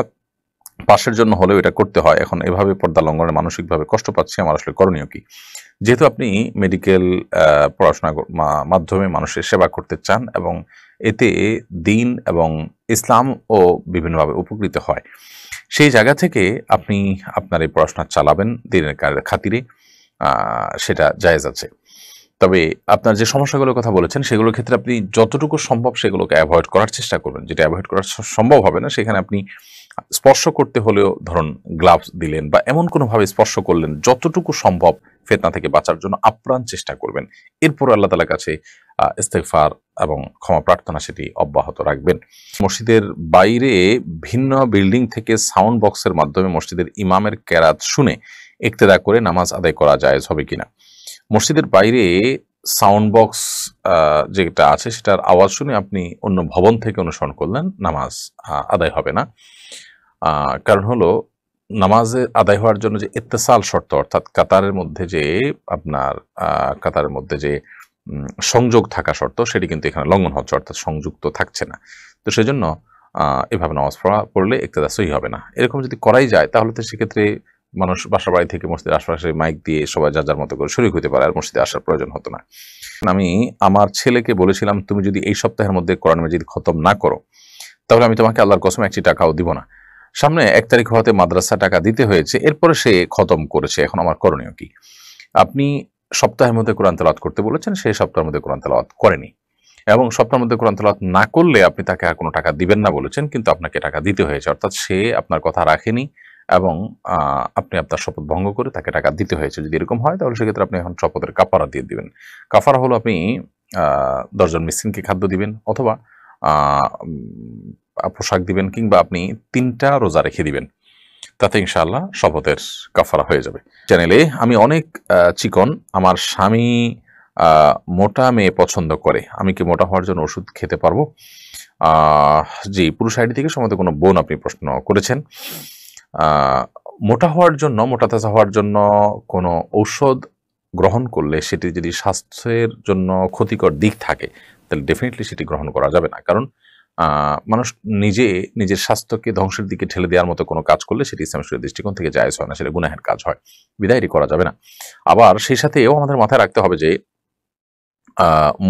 পাশের জন্য হলেও এটা করতে হয়। এখন এভাবে পর্দা লঙ্ঘনে মানসিকভাবে কষ্ট পাচ্ছি, আমার আসলে করণীয় কি? যেহেতু আপনি মেডিকেল পড়াশোনার মাধ্যমে মানুষের সেবা করতে চান এবং এতে দিন এবং ইসলাম ও বিভিন্নভাবে উপকৃত হয়, সেই জায়গা থেকে আপনি আপনার এই পড়াশোনা চালাবেন দিনের খাতিরে, সেটা জায়েজ আছে। তবে আপনার যে সমস্যাগুলোর কথা বলেছেন সেগুলোর ক্ষেত্রে আপনি যতটুকু সম্ভব সেগুলোকে অ্যাভয়েড করার চেষ্টা করবেন। যেটা অ্যাভয়েড করা সম্ভব হবে না, সেখানে আপনি স্পর্শ করতে হলেও ধরুন গ্লাভস দিলেন বা এমন কোনোভাবে স্পর্শ করলেন, যতটুকু সম্ভব ফিতনা থেকে বাঁচার জন্য আপ্রাণ চেষ্টা করবেন। এরপর আল্লাহ তাআলার কাছে ইস্তেগফার এবং ক্ষমা প্রার্থনা সেটি অব্যাহত রাখবেন। মসজিদের বাইরে ভিন্ন বিল্ডিং থেকে সাউন্ড বক্সের মাধ্যমে মসজিদের ইমামের কেরাত শুনে ইক্তেদা করে নামাজ আদায় করা জায়েজ হবে কিনা? মসজিদের বাইরে সাউন্ড বক্স যেটা আছে সেটার আওয়াজ শুনে আপনি অন্য ভবন থেকে অনুসরণ করলেন, নামাজ আদায় হবে না। কারণ হলো নামাজে আদায় হওয়ার জন্য যে ইত্তেসাল শর্ত, অর্থাৎ কাতারের মধ্যে যে আপনার কাতারের মধ্যে যে সংযোগ থাকা শর্ত, সেটি কিন্তু এখানে লঙ্ঘন হচ্ছে, অর্থাৎ সংযুক্ত থাকছে না। তো সেজন্য এভাবে নামাজ পড়লে ইক্তেদা সহি হবে না। এরকম যদি করাই যায় তাহলে তো সেক্ষেত্রে মানুষ বাসা বাড়ি থেকে মসজিদের আশপাশে মাইক দিয়ে সবাই যার যার মতো করে শরীক হতে পারে, আর মসজিদে আসার প্রয়োজন হতো না। আমি আমার ছেলেকে বলেছিলাম, তুমি যদি এই সপ্তাহের মধ্যে কোরআন মাজিদ খতম না করো তাহলে আমি তোমাকে আল্লাহর কসম একটি টাকাও দিব না। সামনে 1 তারিখ হওয়াতে মাদ্রাসা টাকা দিতে হয়েছে, এরপরে সে খতম করেছে, এখন আমার করণীয় কি? আপনি সপ্তাহের মধ্যে কোরআন তেলাওয়াত করতে বলেছেন, সেই সপ্তাহের মধ্যে কোরআন তেলাওয়াত করেনি, এবং সপ্তাহের মধ্যে কোরআন তেলাওয়াত না করলে আপনি তাকে আর কোনো টাকা দিবেন না বলেছেন, কিন্তু আপনাকে টাকা দিতে হয়েছে, অর্থাৎ সে আপনার কথা রাখেনি এবং আপনি আপনার শপথ ভঙ্গ করে তাকে টাকা দিতে হয়েছে। যদি এরকম হয় তাহলে সেক্ষেত্রে আপনি এখন শপথের কাফারা দিয়ে দিবেন। কাফারা হলো আপনি 10 জন মিসকিনকে খাদ্য দিবেন, অথবা পোশাক দিবেন, কিংবা আপনি 3টা রোজা রেখে দিবেন, তাতে ইনশাআল্লাহ শপথের কাফারা হয়ে যাবে। চ্যানেলে আমি অনেক চিকন, আমার স্বামী মোটা মেয়ে পছন্দ করে, আমি কি মোটা হওয়ার জন্য ওষুধ খেতে পারবো? জি, পুরুষ আইডি থেকে সম্ভবত কোনো বোন আপনি প্রশ্ন করেছেন। মোটা হওয়ার জন্য, মোটা তাজা হওয়ার জন্য কোনো ঔষধ গ্রহণ করলে সেটি যদি স্বাস্থ্যের জন্য ক্ষতিকর দিক থাকে তাহলে ডেফিনেটলি সেটি গ্রহণ করা যাবে না। কারণ মানুষ নিজের স্বাস্থ্যকে ধ্বংসের দিকে ঠেলে দেওয়ার মতো কোনো কাজ করলে সেটি ইসলাম শরীয়তের দৃষ্টিকোণ থেকে জায়েজ হয় না, সেটা গুনাহের কাজ হয়, বিদায় এটি করা যাবে না। আবার সেই সাথেও আমাদের মাথায় রাখতে হবে যে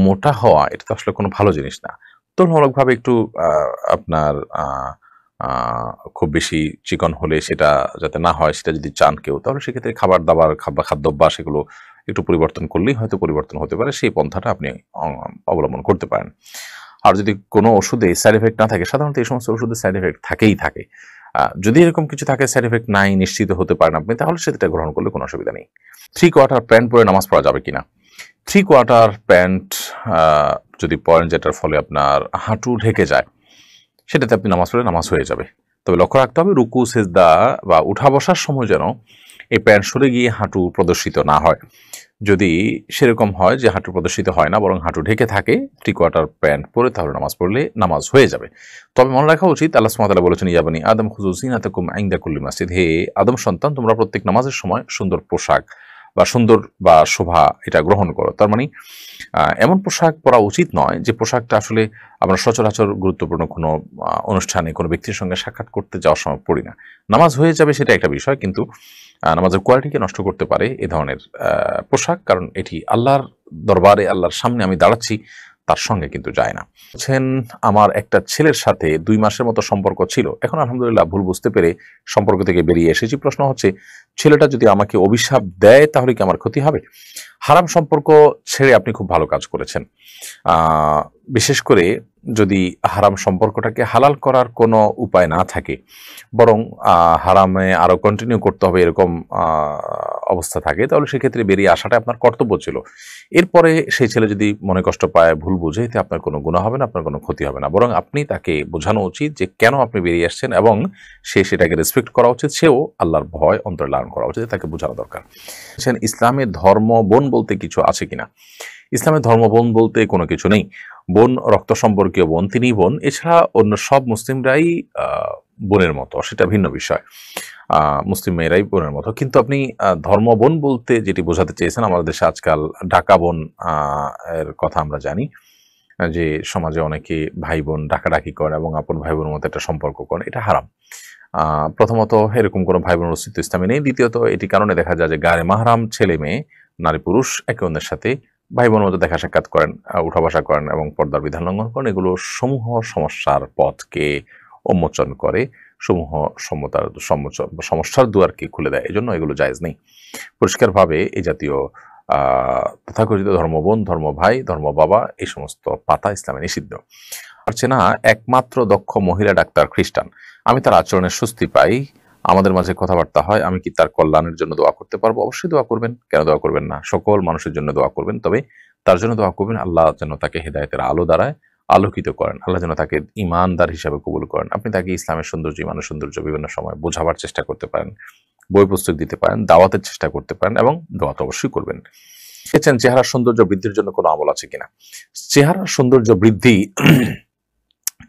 মোটা হওয়া এটা তো আসলে কোনো ভালো জিনিস না। তুলনামূলকভাবে একটু আপনার খুব বেশি চিকন হলে সেটা যাতে না হয়, সেটা যদি চান কেউ, তাহলে সেক্ষেত্রে খাবার-দাবার, খাদ্যাভ্যাস এগুলো একটু পরিবর্তন করলেই হয়তো পরিবর্তন হতে পারে। সেই পন্থাটা আপনি অবলম্বন করতে পারেন। আর যদি কোনো ওষুধে সাইড এফেক্ট না থাকে, সাধারণত এই সমস্ত ওষুধে সাইড এফেক্ট থাকেই থাকে। যদি এরকম কিছু থাকে, সাইড এফেক্ট নাই, নিশ্চিত হতে পারেন আপনি, তাহলে সেটা গ্রহণ করলে কোনো অসুবিধা নেই। 3 কোয়ার্টার প্যান্ট পরে নামাজ পড়া যাবে কিনা? 3 কোয়ার্টার প্যান্ট যদি পরেন যেটার ফলে আপনার হাঁটু ঢেকে যায়, সেটাতে আপনি নামাজ পড়লে নামাজ হয়ে যাবে। তবে লক্ষ্য রাখতে হবে রুকু, সেজদা বা উঠা বসার সময় যেন এই প্যান্ট সরে গিয়ে হাঁটু প্রদর্শিত না হয়। যদি সেরকম হয় যে হাঁটু প্রদর্শিত হয় না, বরং হাঁটু ঢেকে থাকে, 3 কোয়ার্টার প্যান্ট পরে তাহলে নামাজ পড়লে নামাজ হয়ে যাবে। তবে মনে রাখা উচিত, আল্লাহ সুবহানাহু ওয়া তাআলা বলেছেন, ইয়া বানি আদম খুযু যিনাতাকুম ইনদা কুল্লি মাসজিদ, হে আদম সন্তান, তোমরা প্রত্যেক নামাজের সময় সুন্দর পোশাক বা সুন্দর বা শোভা এটা গ্রহণ করো। তার মানে এমন পোশাক পরা উচিত নয় যে পোশাকটা আসলে আমরা সচরাচর গুরুত্বপূর্ণ কোনো অনুষ্ঠানে কোনো ব্যক্তির সঙ্গে সাক্ষাৎ করতে যাওয়ার সময় পড়ি না। নামাজ হয়ে যাবে সেটা একটা বিষয়, কিন্তু নামাজের কোয়ালিটিকে নষ্ট করতে পারে এ ধরনের পোশাক, কারণ এটি আল্লাহর দরবারে, আল্লাহর সামনে আমি দাঁড়াচ্ছি, তার সঙ্গে কিন্তু যায় না। বলছেন, আমার একটা ছেলের সাথে 2 মাসের মতো সম্পর্ক ছিল, এখন আলহামদুলিল্লাহ ভুল বুঝতে পেরে সম্পর্ক থেকে বেরিয়ে এসেছি। প্রশ্ন হচ্ছে, ছেলেটা যদি আমাকে অভিশাপ দেয় তাহলে কি আমার ক্ষতি হবে? হারাম সম্পর্ক ছেড়ে আপনি খুব ভালো কাজ করেছেন। বিশেষ করে যদি হারাম সম্পর্কটাকে হালাল করার কোনো উপায় না থাকে, বরং হারামে আরও কন্টিনিউ করতে হবে এরকম অবস্থা থাকে, তাহলে সেক্ষেত্রে বেরিয়ে আসাটা আপনার কর্তব্য ছিল। এরপরে সেই ছেলে যদি মনে কষ্ট পায়, ভুল বুঝে, এতে আপনার কোনো গুনাহ হবে না, আপনার কোনো ক্ষতি হবে না, বরং আপনি তাকে বোঝানো উচিত যে কেন আপনি বেরিয়ে আসছেন, এবং সে সেটাকে রেসপেক্ট করা উচিত, সেও আল্লাহর ভয় অন্তরে লালন করা উচিত, তাকে বোঝানো দরকার। ইসলামে ধর্ম বোন বলতে কিছু আছে কিনা? ইসলামের ধর্ম বোন বলতে কোনো কিছু নেই। বোন রক্ত সম্পর্কীয় বোন, তিনিই বোন, এছাড়া অন্য সব মুসলিমরাই বোনের মতো, সেটা ভিন্ন বিষয়। মুসলিম মেয়েরাই বোনের মতো, কিন্তু আপনি ধর্ম বোন বলতে যেটি বোঝাতে চেয়েছেন, আমাদের দেশে আজকাল ডাকা বোন এর কথা আমরা জানি, যে সমাজে অনেকে ভাই বোন ডাকাডাকি করে এবং আপন ভাই বোনের মতো একটা সম্পর্ক করে, এটা হারাম। প্রথমত এরকম কোনো ভাই বোনের অস্তিত্ব ইসলামে নেই। দ্বিতীয়ত এটি কারণে দেখা যায় যে গায়ে মাহরাম ছেলে মেয়ে, নারী পুরুষ একে অন্যের সাথে ভাই বোনের মতো দেখা সাক্ষাৎ করেন, উঠা বসা করেন এবং পর্দার বিধান লঙ্ঘন করেন। এগুলো সমূহ সমস্যার পথকে উন্মোচন করে, সমূহ সমস্যার দুয়ারকে খুলে দেয়। এজন্য এগুলো জায়েজ নেই। পরিষ্কারভাবে এই জাতীয় তথাকথিত ধর্মবোন, ধর্ম ভাই, ধর্ম বাবা, এই সমস্ত পাতা ইসলামে নিষিদ্ধ। পারছে না একমাত্র দক্ষ মহিলা ডাক্তার খ্রিস্টান, আমি তার আচরণের স্বস্তি পাই, আমাদের মাঝে কথাবার্তা হয়, আমি কি তার কল্যাণের জন্য দোয়া করতে পারবো? অবশ্যই দোয়া করবেন, কেন দোয়া করবেন না? সকল মানুষের জন্য দোয়া করবেন, তবে তার জন্য দোয়া করবেন আল্লাহ যেন তাকে হেদায়েতের আলো দ্বারায় আলোকিত করেন, আল্লাহ যেন তাকে ইমানদার হিসাবে কবুল করেন। আপনি তাকে ইসলামের সৌন্দর্য, ইমানের সৌন্দর্য বিভিন্ন সময় বোঝাবার চেষ্টা করতে পারেন, বই পুস্তক দিতে পারেন, দাওয়াতের চেষ্টা করতে পারেন, এবং দোয়া তো অবশ্যই করবেন। দেখছেন চেহারার সৌন্দর্য বৃদ্ধির জন্য কোনো আমল আছে কিনা। চেহারার সৌন্দর্য বৃদ্ধি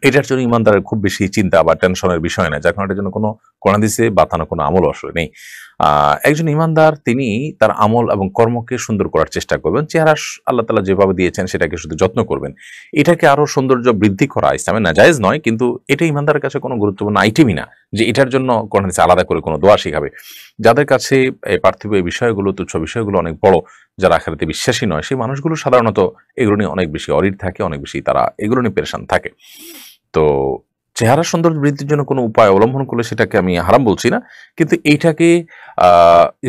এটার জন্য ইমানদারের খুব বেশি চিন্তা বা টেনশনের বিষয় না, যার কারণে এটার জন্য কোনো কোরআন হাদিসে বাতানো কোনো আমল আসলে নেই। একজন ইমানদার তিনি তার আমল এবং কর্মকে সুন্দর করার চেষ্টা করবেন। চেহারা আল্লাহ তাআলা যেভাবে দিয়েছেন সেটাকে শুধু যত্ন করবেন। এটাকে আরো সৌন্দর্য বৃদ্ধি করা ইসলামে নাজায়েজ নয়, কিন্তু এটা ইমানদারের কাছে কোনো গুরুত্বপূর্ণ আইটেমই না যে এটার জন্য কোরআন হাদিসে আলাদা করে কোনো দোয়া শিখাবে। যাদের কাছে পার্থিব এই বিষয়গুলো, তুচ্ছ বিষয়গুলো অনেক বড়, যারা আখিরাতে বিশ্বাসী নয়, সেই মানুষগুলো সাধারণত এগুলো নিয়ে অনেক বেশি অরিড থাকে, অনেক বেশি তারা এগুলো নিয়ে পেরেশান থাকে। তো চেহারা সৌন্দর্য বৃদ্ধির জন্য কোনো উপায় অবলম্বন করলে সেটাকে আমি হারাম বলছি না, কিন্তু এইটাকে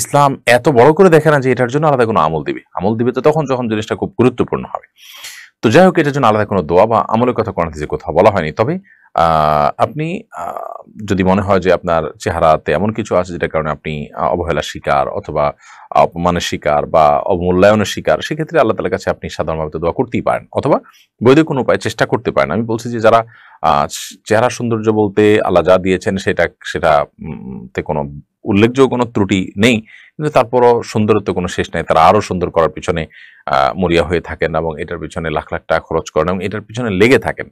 ইসলাম এত বড় করে দেখে না যে এটার জন্য আলাদা কোনো আমল দিবে। আমল দিবে তো তখন যখন জিনিসটা খুব গুরুত্বপূর্ণ হবে। তো যাই হোক, এটার জন্য আলাদা কোনো দোয়া বা আমলের কথা কোরআন হাদিসে কোথাও বলা হয়নি। তবে আপনি যদি মনে হয় যে আপনার চেহারাতে এমন কিছু আছে যেটার কারণে আপনি অবহেলার শিকার অথবা অপমানের শিকার বা অবমূল্যায়নের শিকার, সেক্ষেত্রে আল্লাহ তাআলার কাছে আপনি সাধারণভাবে দোয়া করতেই পারেন অথবা বৈধ কোনো উপায় চেষ্টা করতে পারেন। আমি বলছি যে যারা চেহারা সৌন্দর্য বলতে আল্লাহ যা দিয়েছেন সেটাতে কোনো উল্লেখযোগ্য কোনো ত্রুটি নেই, কিন্তু তারপরও সুন্দরত্ব কোনো শেষ নেই, তারা আরো সুন্দর করার পিছনে মরিয়া হয়ে থাকেন এবং এটার পিছনে লাখ লাখ টাকা খরচ করেন এবং এটার পিছনে লেগে থাকেন।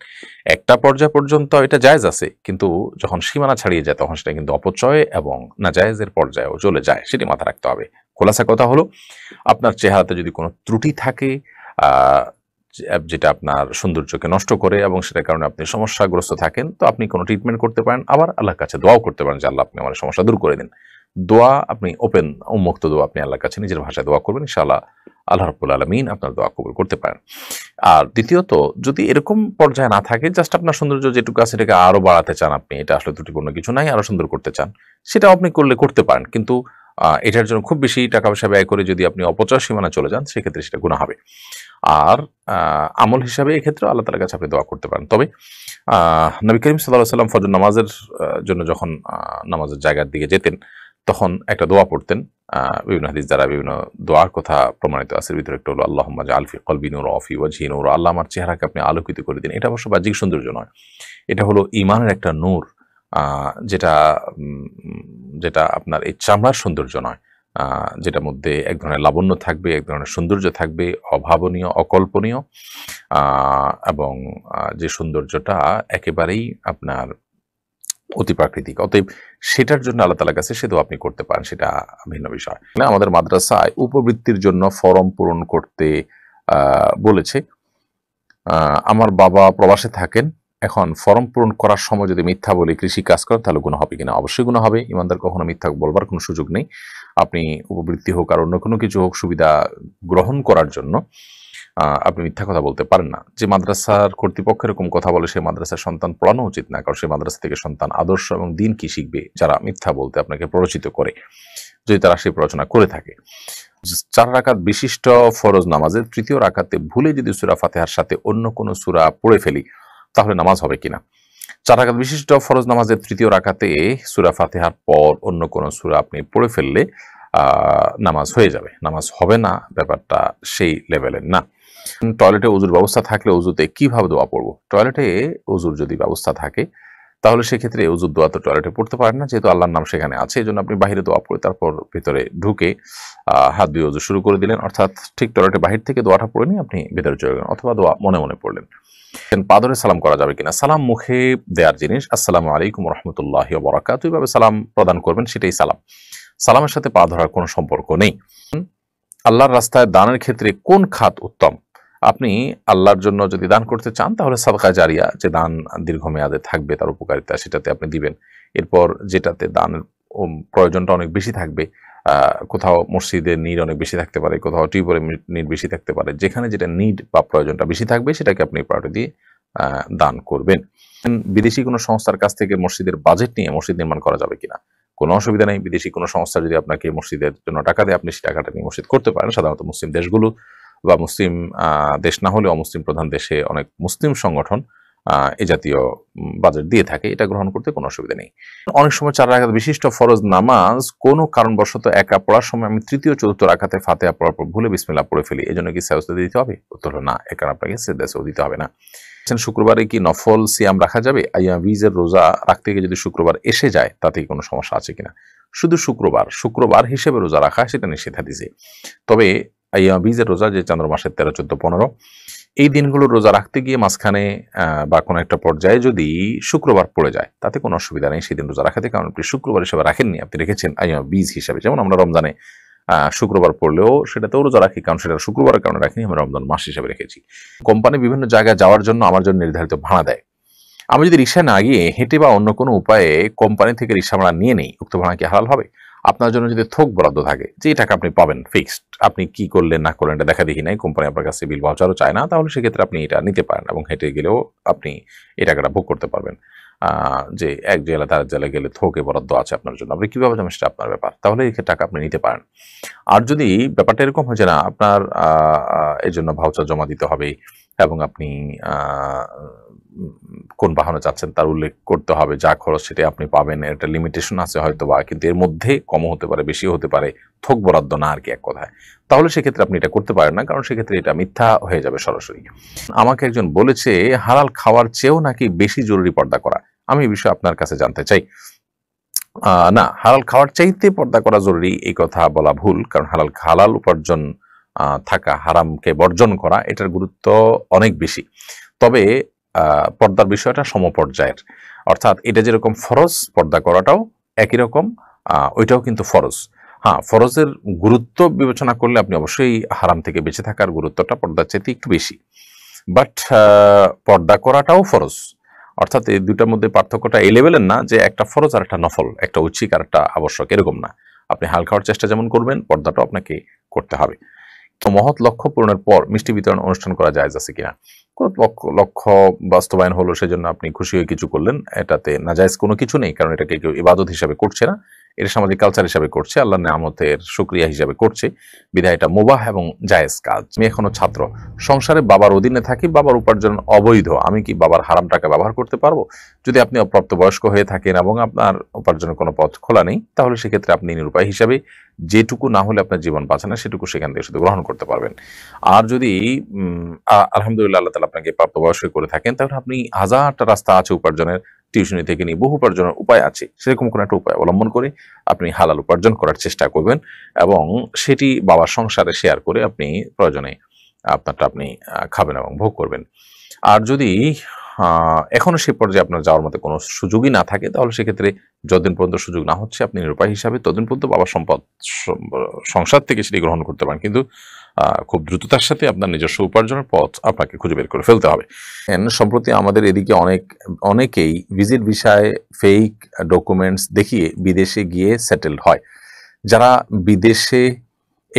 একটা পর্যায় পর্যন্ত এটা জায়েজ আছে, কিন্তু যখন সীমানা ছাড়িয়ে যায় তখন সেটা কিন্তু অপচয় এবং নাজায়েজের পর্যায়েও চলে যায়, সেটি মাথায় রাখতে হবে। খোলাসা কথা হলো, আপনার চেহারাতে যদি কোনো ত্রুটি থাকে যেটা আপনার সৌন্দর্যকে নষ্ট করে এবং সেটার কারণে আপনি সমস্যাগ্রস্ত থাকেন, তো আপনি কোনো ট্রিটমেন্ট করতে পারেন, আবার আল্লাহর কাছে দোয়াও করতে পারেন যে আল্লাহ আপনি আমার সমস্যা দূর করে দিন। দোয়া আপনি ওপেন উন্মুক্ত দোয়া আপনি আল্লাহর কাছে নিজের ভাষায় দোয়া করবেন, ইনশাআল্লাহ আল্লাহ রাব্বুল আলামিন আপনার দোয়া কবুল করতে পারেন। আর দ্বিতীয়ত, যদি এরকম পর্যায়ে না থাকে, জাস্ট আপনার সৌন্দর্য যেটুকু আছে এটাকে আরো বাড়াতে চান, আপনি এটা আসলে ত্রুটিপূর্ণ কিছু নাই, আরো সুন্দর করতে চান, সেটাও আপনি করতে পারেন, কিন্তু এটার জন্য খুব বেশি টাকা পয়সা ব্যয় করে যদি আপনি অপচয় সীমানা চলে যান, সেক্ষেত্রে সেটা গুনাহ হবে। আর আমল হিসাবে এক্ষেত্রে আল্লাহ তাআলার কাছে আপনি দোয়া করতে পারেন। তবে নবী করিম সাল্লাল্লাহু আলাইহি ওয়াসাল্লাম ফজর নামাজের জন্য যখন নামাজের জায়গার দিকে যেতেন, তখন একটা দোয়া পড়তেন। বিভিন্ন হাদিস দ্বারা বিভিন্ন দোয়ার কথা প্রমাণিত আছে। ভিতরে একটা হলো আল্লাহুম্মা জাআল ফি কলবি নূর ওয়া ফি ওয়াজহি নূর, আল্লাহ আমার চেহারাকে আপনি আলোকিত করে দিন। এটা অবশ্য বাহ্যিক সৌন্দর্য নয়, এটা হলো ঈমানের একটা নূর, যেটা যেটা আপনার এই চামড়ার সৌন্দর্য নয়, যেটার মধ্যে এক ধরনের লাবণ্য থাকবে, এক ধরনের সৌন্দর্য থাকবে, অভাবনীয়, অকল্পনীয়, এবং যে সৌন্দর্যটা একেবারেই আপনার অতি প্রাকৃতিক। অতএব সেটার জন্য আল্লাহ তাআলার কাছে সে দোয়া আপনি করতে পারেন, সেটা ভিন্ন বিষয়। আমাদের মাদ্রাসায় উপবৃত্তির জন্য ফরম পূরণ করতে বলেছে। আমার বাবা প্রবাসে থাকেন, এখন ফরম পূরণ করার সময় যদি মিথ্যা বলে কৃষি কাজ করেন তাহলে গুনাহ হবে কিনা? অবশ্যই গুনাহ হবে। ইমানদার কখনো মিথ্যা বলবার কোনো সুযোগ নেই। আপনি উপবৃত্তি হোক আর অন্য কোনো কিছু হোক, সুবিধা গ্রহণ করার জন্য আপনি মিথ্যা কথা বলতে পারেন না। যে মাদ্রাসার কর্তৃপক্ষ এরকম কথা বলে, সেই মাদ্রাসার সন্তান পড়ানো উচিত না, কারণ সেই মাদ্রাসা থেকে সন্তান আদর্শ এবং দিন কি শিখবে যারা মিথ্যা বলতে আপনাকে প্ররোচিত করে, যদি তারা সেই প্ররোচনা করে থাকে। 4 রাকাত বিশিষ্ট ফরজ নামাজের তৃতীয় রাকাতে ভুলে যদি সূরা ফাতিহার সাথে অন্য কোনো সূরা পড়ে ফেলি, তাহলে নামাজ হবে কিনা? 4 রাকাত বিশিষ্ট ফরজ নামাজের তৃতীয় রাকাতে সূরা ফাতিহার পর অন্য কোনো সূরা আপনি পড়ে ফেললে নামাজ হয়ে যাবে, নামাজ হবে না, ব্যাপারটা সেই লেভেলের না। টয়লেটে ওযুর ব্যবস্থা থাকলে ওযুতে কিভাবে দোয়া পড়বো? টয়লেটে ওযুর যদি ব্যবস্থা থাকে তাহলে সেক্ষেত্রে ওযুর দোয়া তো টয়লেটে পড়তে পারেন না, যেহেতু আল্লাহর নাম সেখানে আছে। এজন্য আপনি বাহিরে দোয়া পড়ে তারপর ভিতরে ঢুকে হাত দিয়ে ওযু শুরু করে দিলেন, অর্থাৎ ঠিক টয়লেটের বাহির থেকে দোয়াটা পড়ে নিয়ে আপনি ভিতরে চলে গেলেন, অথবা দোয়া মনে মনে পড়লেন। পা ধরে সালাম করা যাবে কিনা? সালাম মুখে দেওয়ার জিনিস। আসসালামু আলাইকুম ওয়া রাহমাতুল্লাহি ওয়া বারাকাতুহু, এইভাবে সালাম প্রদান করবেন, সেটাই সালাম। সালামের সাথে পা ধরার কোনো সম্পর্ক নেই। আল্লাহর রাস্তায় দানের ক্ষেত্রে কোন খাত উত্তম? আপনি আল্লাহর জন্য যদি দান করতে চান তাহলে সাদকা জারিয়া, যে দান দীর্ঘমেয়াদে থাকবে তার উপকারিতা, সেটাতে আপনি দিবেন। এরপর যেটাতে দানের প্রয়োজনটা অনেক বেশি থাকবে, কোথাও মসজিদের নিড অনেক বেশি থাকতে পারে, কোথাও টিউবওয়েলের নিড বেশি থাকতে পারে, যেখানে যেটা নিড বা প্রয়োজনটা বেশি থাকবে সেটাকে আপনি প্রায়োরিটি দিয়ে দান করবেন। বিদেশি কোনো সংস্থার কাছ থেকে মসজিদের বাজেট নিয়ে মসজিদ নির্মাণ করা যাবে কিনা? কোনো অসুবিধা নেই। বিদেশি কোনো সংস্থা যদি আপনাকে মসজিদের জন্য টাকা দেয়, আপনি সেই টাকাটা নিয়ে মসজিদ করতে পারেন। সাধারণত মুসলিম দেশগুলো বা মুসলিম দেশ না হলে অমুসলিম প্রধান দেশে অনেক মুসলিম সংগঠন এ জাতীয় বাজেট দিয়ে থাকে, এটা গ্রহণ করতে কোনো অসুবিধা নেই। অনেক সময় 4 রাকাত বিশিষ্ট ফরজ নামাজ কোনো কারণবশত একা পড়ার সময় আমি তৃতীয় চতুর্থ রাকাতে ফাতিহা পড়ার পর ভুলে বিসমিল্লাহ পড়ে ফেলি, এজন্য কি সাজদা দিতে হবে? উত্তর হলো না, এখানে আপনাকে সাজদা দিতে হবে না। শুক্রবারে কি নফল সিয়াম রাখা যাবে? আইয়ামীজের রোজা রাখতে গিয়ে যদি শুক্রবার এসে যায় তাতে কি কোনো সমস্যা আছে কিনা? শুধু শুক্রবার হিসেবে রোজা রাখা সেটা নিষেধ হাদিসে। তবে আইয়াম বীজের রোজা, যে চান্দ্র মাসের 13, 14, 15 এই দিনগুলোর রোজা রাখতে গিয়ে মাঝখানে বা কোনো একটা পর্যায়ে যদি শুক্রবার পড়ে যায় তাতে কোনো অসুবিধা নেই সেদিন রোজা রাখাতে, কারণ আপনি শুক্রবার হিসেবে রাখেননি, আপনি রেখেছেন আইয়াম বীজ হিসাবে। যেমন আমরা রমজানে শুক্রবার পড়লেও সেটাতেও রোজা রাখি, কারণ সেটা শুক্রবারের কারণে রাখিনি, আমরা রমজান মাস হিসেবে রেখেছি। কোম্পানি বিভিন্ন জায়গায় যাওয়ার জন্য আমার জন্য নির্ধারিত ভাড়া দেয়, আমি যদি রিক্সা না গিয়ে হেঁটে বা অন্য কোনো উপায়ে কোম্পানি থেকে রিক্সা ভাড়া নিয়ে নেই, উক্ত ভাড়া কি হালাল হবে? আপনার জন্য যদি থোক বরাদ্দ থাকে, যে টাকা আপনি পাবেন ফিক্সড, আপনি কি করলেন না করলেন এটা দেখা দেখি নাই, কোম্পানি আপনার কাছে বিল ভাউচারও চায় না, তাহলে সেক্ষেত্রে আপনি এটা নিতে পারেন এবং হেঁটে গেলেও আপনি এই টাকাটা ভোগ করতে পারবেন। যে এক জেলা তার জেলায় গেলে থোকে বরাদ্দ আছে আপনার জন্য, আপনি কীভাবে যাবেন সেটা আপনার ব্যাপার, তাহলে এই টাকা আপনি নিতে পারেন। আর যদি ব্যাপারটা এরকম হয় যে না, আপনার এই জন্য ভাউচার জমা দিতে হবে এবং আপনি কোন বাহনে যাচ্ছেন তার উল্লেখ করতে হবে, যা খরচ সেটা আপনি পাবেন, একটা লিমিটেশন আছে হয়তো বা, কিন্তু এর মধ্যে কমও হতে পারে বেশিও হতে পারে, থোক বরাদ্দ না আর কি এক কথায়, তাহলে সেক্ষেত্রে আপনি এটা করতে পারেন না, কারণ সেক্ষেত্রে এটা মিথ্যা হয়ে যাবে সরাসরি। আমাকে একজন বলেছে হালাল খাওয়ার চেয়েও নাকি বেশি জরুরি পর্দা করা, আমি এই বিষয়ে আপনার কাছে জানতে চাই। না, হালাল খাওয়ার চাইতে পর্দা করা জরুরি এই কথা বলা ভুল, কারণ হালাল উপার্জন থাকা, হারামকে বর্জন করা, এটার গুরুত্ব অনেক বেশি। তবে পর্দার বিষয়টা সমপর্যায়ের, অর্থাৎ এটা যেরকম ফরজ, পর্দা করাটাও একই রকম, ওইটাও কিন্তু ফরজ। হ্যাঁ, ফরজের গুরুত্ব বিবেচনা করলে আপনি অবশ্যই হারাম থেকে বেঁচে থাকার গুরুত্বটা পর্দার চাইতে একটু বেশি, বাট পর্দা করাটাও ফরজ, অর্থাৎ এই দুটার মধ্যে পার্থক্যটা এই লেভেলের না যে একটা ফরজ আর একটা নফল, একটা ঐচ্ছিক আর একটা আবশ্যক, এরকম না। আপনি হাল খাওয়ার চেষ্টা যেমন করবেন, পর্দাটাও আপনাকে করতে হবে। তো মহৎ লক্ষ্য পূরণের পর মিষ্টি বিতরণ অনুষ্ঠান করা জায়েজ আছে কিনা? কোনো লক্ষ্য বাস্তবায়ন হলো সেজন্য আপনি খুশি হয়ে কিছু করলেন, এটাতে নাজায়েজ কোনো কিছু নেই, কারণ এটাকে কেউ ইবাদত হিসাবে করছে না, এটা সামাজিক কালচার হিসাবে করছে, আল্লাহর নেয়ামতের শুকরিয়া হিসাবে করছে, বিধায় এটা মুবাহ এবং জায়েজ কাজ। আমি এখনো ছাত্র, সংসারে বাবার অধীনে থাকি, বাবার উপার্জন অবৈধ, আমি কি বাবার হারাম টাকা ব্যবহার করতে পারবো? যদি আপনি অপ্রাপ্তবয়স্ক হয়ে থাকেন এবং আপনার উপার্জনের কোনো পথ খোলা নেই, তাহলে সেক্ষেত্রে আপনি নিরুপায় হিসাবে যেটুকু না হলে আপনার জীবন বাঁচে না সেটুকু সেখান থেকে শুধু গ্রহণ করতে পারবেন। আর যদি আলহামদুলিল্লাহ আল্লাহ তাআলা আপনাকে প্রাপ্তবয়স্ক করে থাকেন, তাহলে আপনি হাজারটা রাস্তা আছে উপার্জনের, টিউশনি থেকে নিয়ে বহু উপার্জনের উপায় আছে, সেরকম কোনো একটা উপায় অবলম্বন করে আপনি হালাল উপার্জন করার চেষ্টা করবেন এবং সেটি বাবার সংসারে শেয়ার করে আপনি প্রয়োজনে আপনারটা আপনি খাবেন এবং ভোগ করবেন। আর যদি এখনো সে পর্যায়ে আপনার যাওয়ার মতো কোনো সুযোগই না থাকে, তাহলে সেক্ষেত্রে যতদিন পর্যন্ত সুযোগ না হচ্ছে আপনি নিরুপায় হিসাবে ততদিন পর্যন্ত বাবার সম্পদ সংসার থেকে সেটি গ্রহণ করতে পারেন, কিন্তু খুব দ্রুততার সাথে আপনার নিজস্ব উপার্জনের পথ আপনাকে খুঁজে বের করে ফেলতে হবে। সম্প্রতি আমাদের এদিকে অনেকেই ভিজিট ভিসায় ফেক ডকুমেন্টস দেখিয়ে বিদেশে গিয়ে সেটেলড হয়। যারা বিদেশে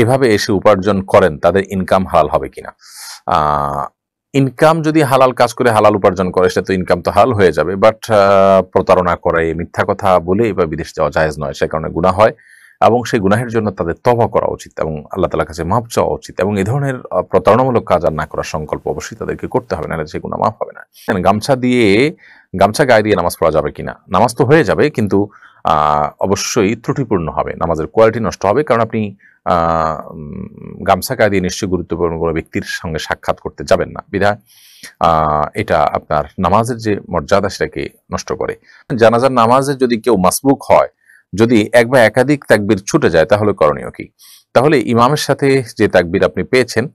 এভাবে এসে উপার্জন করেন তাদের ইনকাম হালাল হবে কিনা? ইনকাম যদি হালাল কাজ করে হালাল উপার্জন করে সেটা তো ইনকাম তো হালাল হয়ে যাবে, বাট প্রতারণা করে, মিথ্যা কথা বলে এবার বিদেশ যাওয়া জায়েজ নয়, সে কারণে গুনাহ হয় এবং সেই গুনাহের জন্য তাদের তওবা করা উচিত এবং আল্লাহ তাআলার কাছে মাফ চাওয়া উচিত, এবং এই ধরনের প্রতারণামূলক কাজ আর না করার সংকল্প অবশ্যই তাদেরকে করতে হবে, নাহলে সেই গুনাহ মাফ হবে না। গামছা গায়ে দিয়ে নামাজ পড়া যাবে কিনা? নামাজ তো হয়ে যাবে, কিন্তু অবশ্যই ত্রুটিপূর্ণ হবে, নামাজের কোয়ালিটি নষ্ট হবে, কারণ আপনি গামছা গায়ে দিয়ে নিশ্চয়ই গুরুত্বপূর্ণ কোনো ব্যক্তির সঙ্গে সাক্ষাৎ করতে যাবেন না, বিধায় এটা আপনার নামাজের যে মর্যাদা সেটাকে নষ্ট করে। জানাজার নামাজে যদি কেউ মাসবুক হয়, যদি এক বা একাধিক তাকবীর ছুটে যায়, তাহলে করণীয় কি? তাহলে ইমামের সাথে যে তাকবীর আপনি পেয়েছেন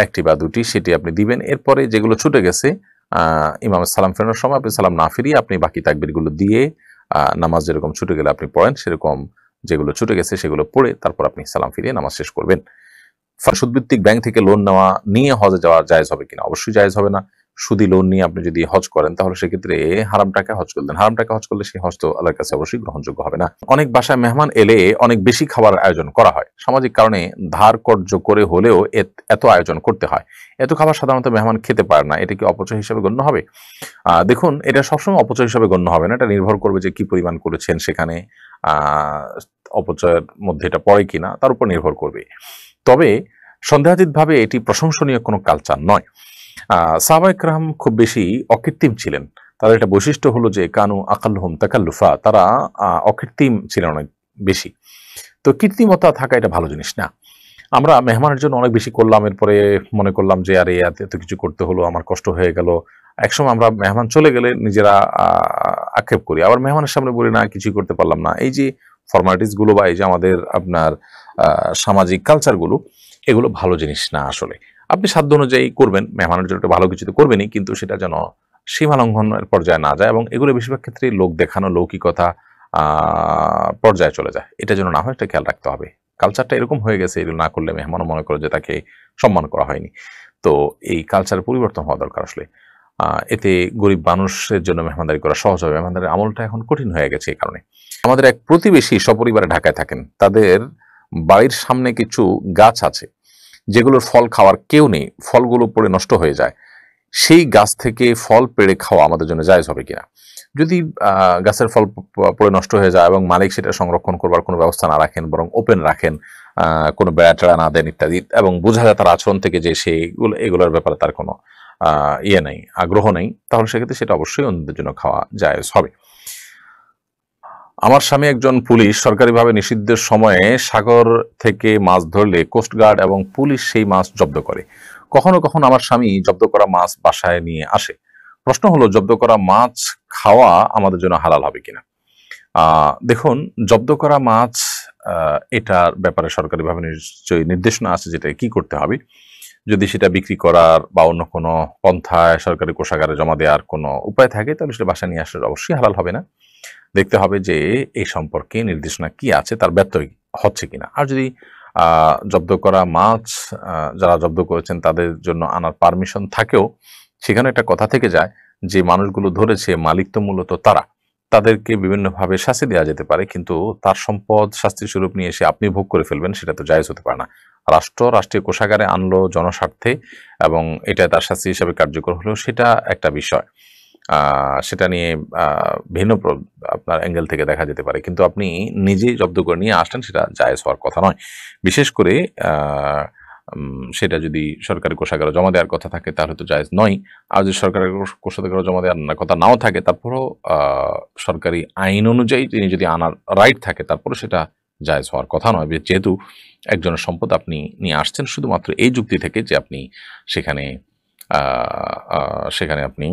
একটি বা দুটি, সেটি আপনি দিবেন। এরপরে যেগুলো ছুটে গেছে ইমামের সালাম ফেরানোর সময় আপনি সালাম না ফিরিয়ে আপনি বাকি তাকবীরগুলো দিয়ে নামাজ যেরকম ছুটে গেলে আপনি পড়েন, সেরকম যেগুলো ছুটে গেছে সেগুলো পড়ে তারপর আপনি সালাম ফিরিয়ে নামাজ শেষ করবেন। সুদভিত্তিক ব্যাংক থেকে লোন নিয়ে হজে যাওয়া জায়েজ হবে কিনা? অবশ্যই জায়েজ হবে না। সুদি লোন নিয়ে আপনি যদি হজ করেন, তাহলে সেক্ষেত্রে হারাম টাকা হজ করলেন, হারাম টাকা হজ করলে সেই হজ তো আল্লাহর কাছে অবশ্যই গ্রহণযোগ্য হবে না। অনেক বাসায় মেহমান এলে অনেক বেশি খাবার আয়োজন করা হয়, সামাজিক কারণে ধার কর্য করে হলেও এত আয়োজন করতে হয়। এত খাবার সাধারণত মেহমান খেতে পারে না, এটা কি অপচয় হিসাবে গণ্য হবে? দেখুন, এটা সবসময় অপচয় হিসাবে গণ্য হবে না, এটা নির্ভর করবে যে কি পরিমাণ করেছেন, সেখানে অপচয়ের মধ্যে এটা পড়ে কিনা তার উপর নির্ভর করবে। তবে সন্দেহাতীতভাবে এটি প্রশংসনীয় কোনো কালচার নয়। সাহাবায়ে কেরাম খুব বেশি অকৃত্রিম ছিলেন, তাদের একটা বৈশিষ্ট্য হলো যে কানু আকাল্লুহুম তাকাল্লুফা, তারা অকৃত্রিম ছিলেন অনেক বেশি। তো কৃত্রিমতা থাকা এটা ভালো জিনিস না। আমরা মেহমানের জন্য অনেক বেশি করলাম, এরপরে মনে করলাম যে আরে এত কিছু করতে হলো, আমার কষ্ট হয়ে গেল। একসময় আমরা মেহমান চলে গেলে নিজেরা আক্ষেপ করি, আবার মেহমানের সামনে বলি না কিছুই করতে পারলাম না। এই যে ফর্মালিটিসগুলো বা এই যে আমাদের আপনার সামাজিক কালচারগুলো, এগুলো ভালো জিনিস না আসলে। আপনি সাধ্য অনুযায়ী করবেন, মেহমানের জন্য একটা ভালো কিছু তো করবেনই, কিন্তু সেটা যেন সীমা লঙ্ঘনের পর্যায়ে না যায় এবং এগুলো বেশিরভাগ ক্ষেত্রে লোক দেখানো, লৌকিকতা পর্যায়ে চলে যায়। এটা যেন না হয়, এটা খেয়াল রাখতে হবে। কালচারটা এরকম হয়ে গেছে, এগুলো না করলে মেহমানও মনে করে যে তাকে সম্মান করা হয়নি। তো এই কালচারের পরিবর্তন হওয়া দরকার আসলে। এতে গরিব মানুষের জন্য মেহমানদারি করা সহজ হবে। মেহমানদারির আমলটা এখন কঠিন হয়ে গেছে এই কারণে। আমাদের এক প্রতিবেশী সপরিবারে ঢাকায় থাকেন। তাদের বাড়ির সামনে কিছু গাছ আছে যেগুলোর ফল খাওয়ার কেউ নেই, ফলগুলো পড়ে নষ্ট হয়ে যায়। সেই গাছ থেকে ফল পেড়ে খাওয়া আমাদের জন্য জায়েজ হবে কিনা? যদি গাছের ফল পড়ে নষ্ট হয়ে যায় এবং মালিক সেটা সংরক্ষণ করবার কোনো ব্যবস্থা না রাখেন, বরং ওপেন রাখেন, কোনো বেড়া টেড়া না দেন ইত্যাদি, এবং বোঝা যায় তার আচরণ থেকে যে সে এগুলোর ব্যাপারে তার কোনো ইয়ে নেই, আগ্রহ নেই, তাহলে সেক্ষেত্রে সেটা অবশ্যই অন্যদের জন্য খাওয়া জায়েজ হবে। আমার স্বামী একজন পুলিশ। সরকারিভাবে নিষিদ্ধের সময়ে সাগর থেকে মাছ ধরলে কোস্টগার্ড এবং পুলিশ সেই মাছ জব্দ করে। কখনো কখনো আমার স্বামী জব্দ করা মাছ বাসায় নিয়ে আসে। প্রশ্ন হলো, জব্দ করা মাছ খাওয়া আমাদের জন্য হালাল হবে কিনা? দেখুন, জব্দ করা মাছ, এটার ব্যাপারে সরকারিভাবে নিশ্চয়ই নির্দেশনা আছে যেটা কি করতে হবে। যদি সেটা বিক্রি করার বা অন্য কোনো পন্থায় সরকারি কোষাগারে জমা দেওয়ার কোনো উপায় থাকে, তাহলে সেটা বাসায় নিয়ে আসলে অবশ্যই হালাল হবে না। দেখতে হবে যে এই সম্পর্কে নির্দেশনা কি আছে, তার ব্যত্যয় হচ্ছে কিনা। আর যদি জব্দ করা মাছ যারা জব্দ করেছেন তাদের জন্য আনার পারমিশন থাকেও, সেখানে একটা কথা থেকে যায় যে মানুষগুলো ধরেছে মালিক তো মূলত তারা, তাদেরকে বিভিন্নভাবে শাস্তি দেওয়া যেতে পারে, কিন্তু তার সম্পদ শাস্তি স্বরূপ নিয়ে এসে আপনি ভোগ করে ফেলবেন, সেটা তো জায়েজ হতে পারে না। রাষ্ট্রীয় কোষাগারে আনলো জনস্বার্থে এবং এটা তার শাস্তি হিসাবে কার্যকর হলেও সেটা একটা বিষয়, সেটা নিয়ে ভিন্ন আপনার অ্যাঙ্গেল থেকে দেখা যেতে পারে, কিন্তু আপনি নিজেই জব্দ করে নিয়ে আসলেন, সেটা জায়েজ হওয়ার কথা নয়। বিশেষ করে সেটা যদি সরকারি কোষাগারে জমা দেওয়ার কথা থাকে তাহলে তো জায়েজ নয়। আর যদি সরকারি কোষাগারে জমা দেওয়ার কথা নাও থাকে, তারপরেও সরকারি আইন অনুযায়ী তিনি যদি আনার রাইট থাকে, তারপরে সেটা জায়েজ হওয়ার কথা নয়, যেহেতু একজনের সম্পদ আপনি নিয়ে আসছেন শুধুমাত্র এই যুক্তি থেকে যে আপনি সেখানে সেখানে আপনি